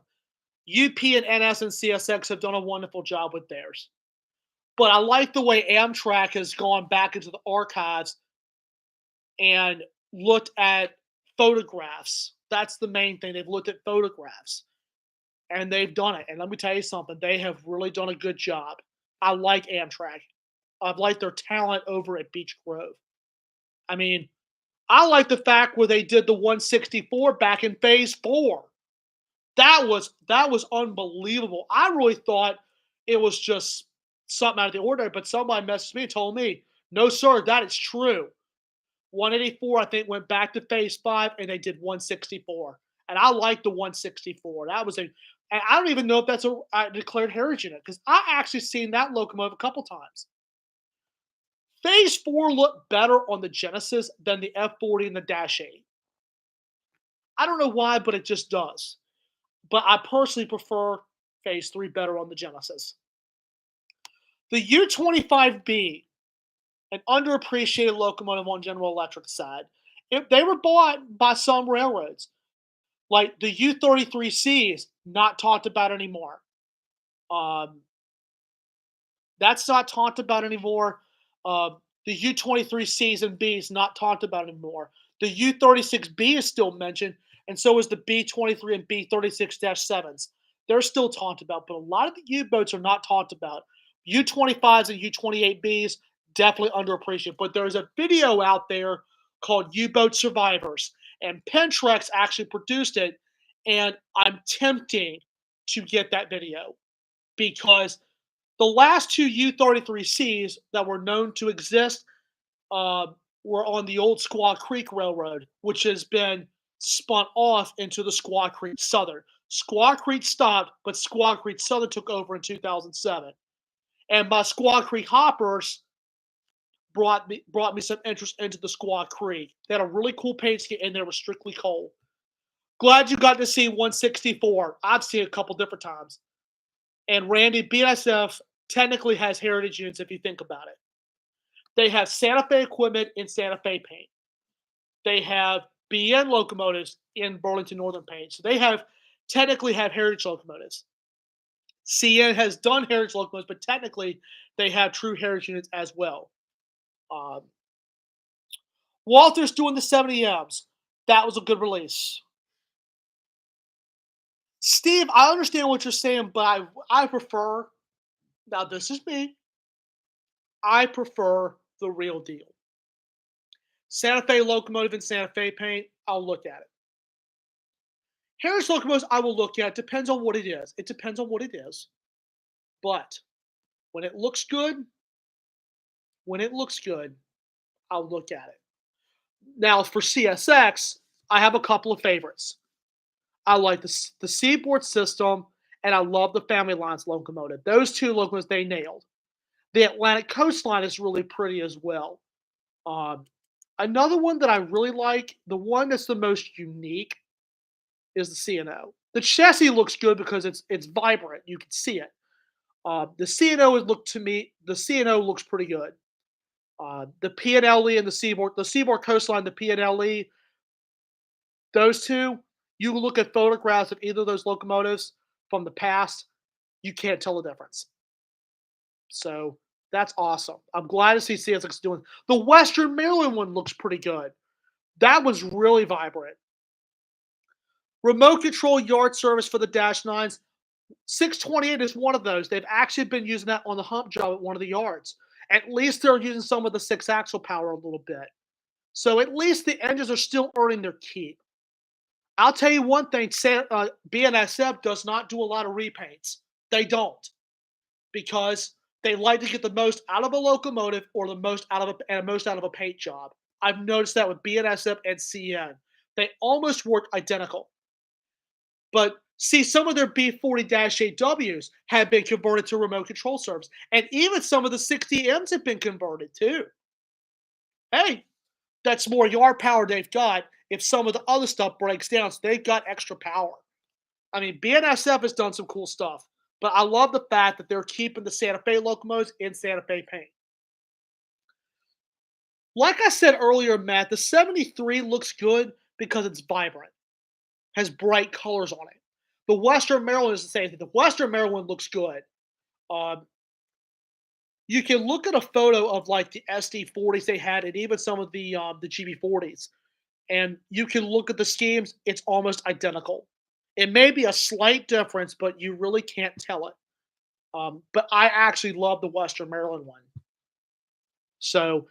UP and NS and CSX have done a wonderful job with theirs. But I like the way Amtrak has gone back into the archives and looked at photographs. That's the main thing. They've looked at photographs and they've done it. And let me tell you something, they have really done a good job. I like Amtrak. I've liked their talent over at Beech Grove. I mean, I like the fact where they did the 164 back in Phase 4. That was unbelievable. I really thought it was just something out of the ordinary, but somebody messaged me and told me, "No, sir, that is true." 184, I think, went back to Phase 5, and they did 164. And I like the 164. That was a, and I don't even know if that's a declared heritage unit because I actually seen that locomotive a couple times. Phase 4 looked better on the Genesis than the F40 and the Dash 8. I don't know why, but it just does. But I personally prefer Phase 3 better on the Genesis. The U-25B, an underappreciated locomotive on General Electric's side, they were bought by some railroads. Like the U-33C not talked about anymore. Um, that's not talked about anymore. The U-23Cs and Bs not talked about anymore. The U-36B is still mentioned, and so is the B-23 and B-36-7s. They're still talked about, but a lot of the U-boats are not talked about. U-25s and U-28Bs definitely underappreciated, but there's a video out there called U-Boat Survivors, and Pentrex actually produced it, and I'm tempting to get that video because the last two U-33Cs that were known to exist uh, were on the old Squaw Creek Railroad, which has been spun off into the Squaw Creek Southern. Squaw Creek stopped, but Squaw Creek Southern took over in 2007. And my Squaw Creek hoppers brought me some interest into the Squaw Creek. They had a really cool paint scheme, and there was strictly coal. Glad you got to see 164. I've seen it a couple different times. And Randy, BSF technically has heritage units if you think about it. They have Santa Fe equipment in Santa Fe paint. They have BN locomotives in Burlington Northern paint. So they have technically have heritage locomotives. CN has done heritage locomotives, but technically they have true heritage units as well. Um, Walter's doing the 70Ms. That was a good release. Steve, I understand what you're saying, but I prefer, now this is me, I prefer the real deal. Santa Fe locomotive and Santa Fe paint, I'll look at it. Heritage locomotives, I will look at. Depends on what it is. It depends on what it is. But when it looks good, when it looks good, I'll look at it. Now for CSX, I have a couple of favorites. I like the Seaboard system, and I love the Family Lines locomotive. Those two locomotives they nailed. The Atlantic Coastline is really pretty as well. Um, Another one that I really like, the one that's the most unique, is the CNO. The chassis looks good because it's vibrant. You can see it. The CNO is look to me. The CNO looks pretty good. The PNLE and the Seaboard Coastline, the PNLE, those two. You look at photographs of either of those locomotives from the past, you can't tell the difference. So that's awesome. I'm glad to see CSX doing. The Western Maryland one looks pretty good. That was really vibrant. Remote control yard service for the Dash 9s. 628 is one of those. They've actually been using that on the hump job at one of the yards. At least they're using some of the six axle power a little bit. So at least the engines are still earning their keep. I'll tell you one thing, BNSF does not do a lot of repaints. They don't, because they like to get the most out of a locomotive or the most out of a paint job. I've noticed that with BNSF and CN. They almost work identical. But see, some of their B40-8Ws have been converted to remote control service. And even some of the 60Ms have been converted too. Hey, that's more yard power they've got if some of the other stuff breaks down. So they've got extra power. I mean, BNSF has done some cool stuff. But I love the fact that they're keeping the Santa Fe locomotives in Santa Fe paint. Like I said earlier, Matt, the 73 looks good because it's vibrant, has bright colors on it. The Western Maryland is the same thing. The Western Maryland looks good. Um, you can look at a photo of like the SD40s they had, and even some of the GB40s, and you can look at the schemes. It's almost identical. It may be a slight difference, but you really can't tell it. But I actually love the Western Maryland one. So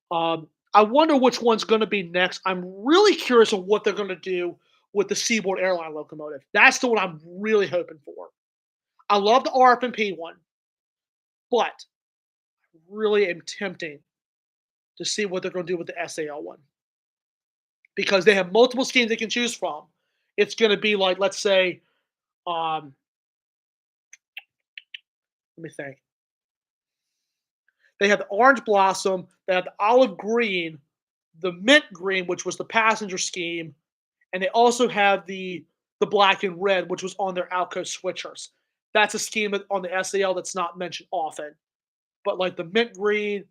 I wonder which one's going to be next. I'm really curious on what they're going to do with the Seaboard Airline locomotive. That's the one I'm really hoping for. I love the RF&P one, but really am tempting to see what they're going to do with the SAL one, because they have multiple schemes they can choose from. It's going to be like, let's say, um, let me think. They have the orange blossom, they have the olive green, the mint green, which was the passenger scheme, and they also have the black and red, which was on their Alco switchers. That's a scheme on the SAL that's not mentioned often. But like the mint green,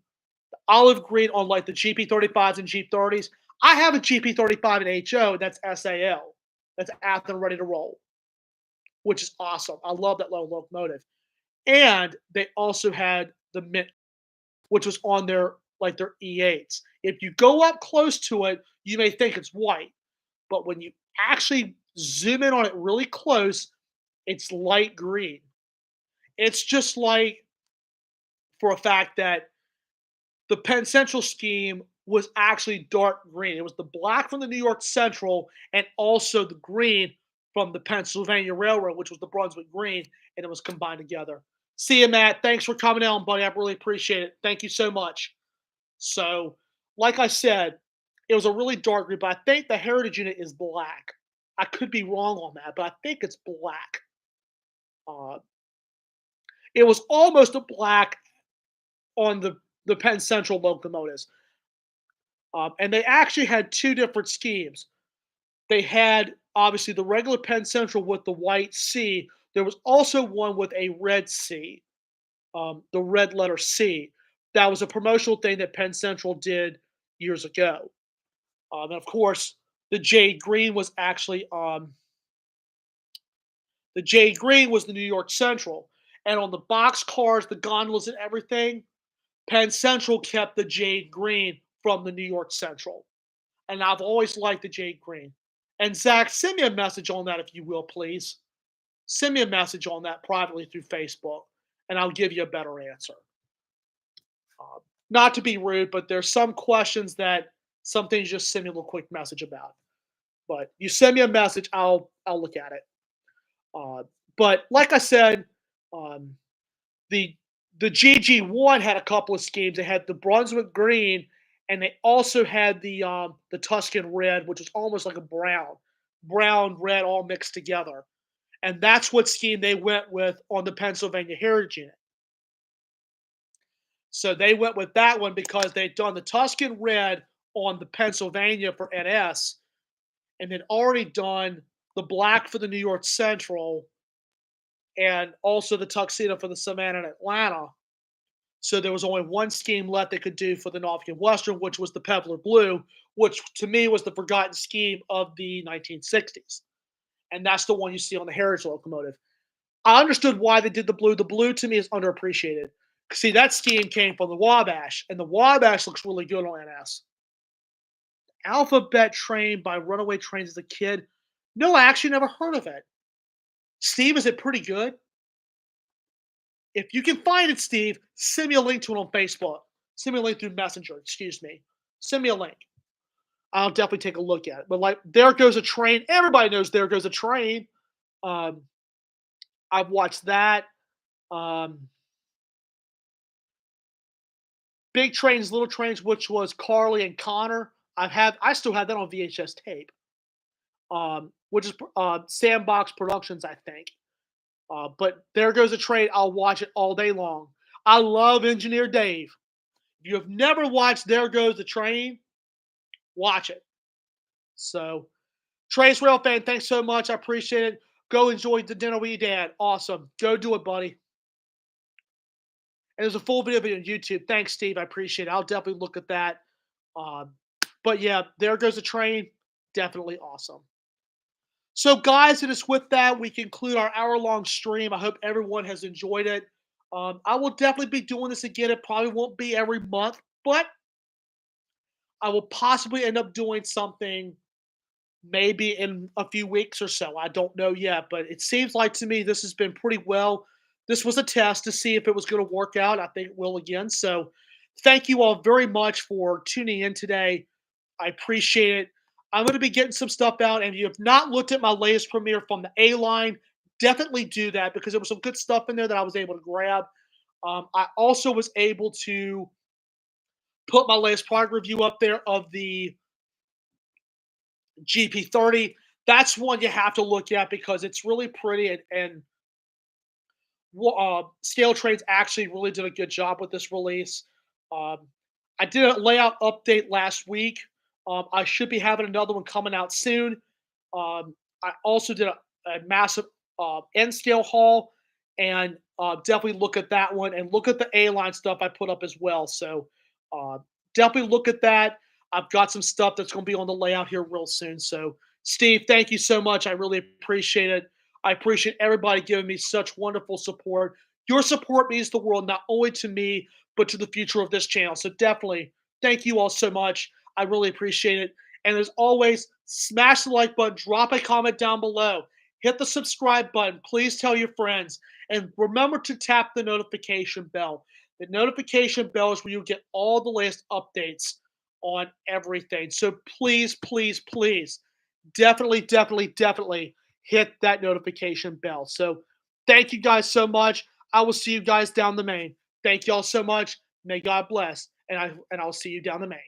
the olive green on like the GP35s and Jeep 30s. I have a GP35 and HO that's SAL. That's out there ready to roll, which is awesome. I love that little locomotive. And they also had the mint, which was on their E8s. If you go up close to it, you may think it's white, but when you actually zoom in on it really close, it's light green. It's just like, for a fact, that the Penn Central scheme was actually dark green. It was the black from the New York Central and also the green from the Pennsylvania Railroad, which was the Brunswick green, and it was combined together. See you, Matt. Thanks for coming on, buddy. I really appreciate it. Thank you so much. So, like I said, it was a really dark green, but I think the Heritage unit is black. I could be wrong on that, but I think it's black. Uh, it was almost a black on the Penn Central locomotives. And they actually had two different schemes. They had obviously the regular Penn Central with the white C. There was also one with a red C, the red letter C. That was a promotional thing that Penn Central did years ago. And of course, the jade green was actually The Jade Green was the New York Central. And on the box cars, the gondolas, and everything, Penn Central kept the Jade Green from the New York Central. And I've always liked the Jade Green. And Zach, send me a message on that if you will, please. Send me a message on that privately through Facebook, and I'll give you a better answer. Uh, Not to be rude, but there's some questions that some things just send me a little quick message about. But you send me a message, I'll look at it. Uh, but like I said, um, the the GG1 had a couple of schemes. They had the Brunswick Green, and they also had the Tuscan Red, which was almost like a brown red all mixed together. And that's what scheme they went with on the Pennsylvania Heritage Unit. So they went with that one because they'd done the Tuscan Red on the Pennsylvania for NS, and they'd already done the black for the New York Central and also the tuxedo for the Savannah and Atlanta. So there was only one scheme left they could do for the Norfolk Western, which was the Pebbler Blue, which to me was the forgotten scheme of the 1960s. And that's the one you see on the Heritage locomotive. I understood why they did the blue. The blue to me is underappreciated. See, that scheme came from the Wabash, and the Wabash looks really good on NS. Alphabet Train by Runaway Trains as a kid. No, I actually never heard of it. Steve, is it pretty good? If you can find it, Steve, send me a link to it on Facebook. Send me a link through Messenger, excuse me. Send me a link. I'll definitely take a look at it. But like, There Goes a Train. Everybody knows There Goes a Train. Um, I've watched that. Um, Big Trains, Little Trains, which was Carly and Connor. I still have that on VHS tape. Which is Sandbox Productions, I think. But There Goes a Train. I'll watch it all day long. I love Engineer Dave. If you have never watched There Goes the Train, watch it. So, Trace Rail fan, thanks so much. I appreciate it. Go enjoy the dinner with your dad. Awesome. Go do it, buddy. And there's a full video on YouTube. Thanks, Steve. I appreciate it. I'll definitely look at that. Um, but yeah, There Goes the Train. Definitely awesome. So, guys, it is with that we conclude our hour-long stream. I hope everyone has enjoyed it. I will definitely be doing this again. It probably won't be every month, but I will possibly end up doing something maybe in a few weeks or so. I don't know yet, but it seems like to me this has been pretty well. This was a test to see if it was going to work out. I think it will again. So, thank you all very much for tuning in today. I appreciate it. I'm going to be getting some stuff out, and if you have not looked at my latest premiere from the A line, definitely do that because there was some good stuff in there that I was able to grab. I also was able to put my latest product review up there of the GP30. That's one you have to look at because it's really pretty, and Scale Trains actually really did a good job with this release. Um, I did a layout update last week. I should be having another one coming out soon. I also did a massive N scale haul, and definitely look at that one and look at the A line stuff I put up as well. So uh, definitely look at that. I've got some stuff that's going to be on the layout here real soon. So, Steve, thank you so much. I really appreciate it. I appreciate everybody giving me such wonderful support. Your support means the world, not only to me, but to the future of this channel. So, definitely, thank you all so much. I really appreciate it. And as always, smash the like button, drop a comment down below, hit the subscribe button. Please tell your friends. And remember to tap the notification bell. The notification bell is where you get all the latest updates on everything. So please, please, please, definitely hit that notification bell. So thank you guys so much. I will see you guys down the main. Thank y'all so much. May God bless. And I'll see you down the main.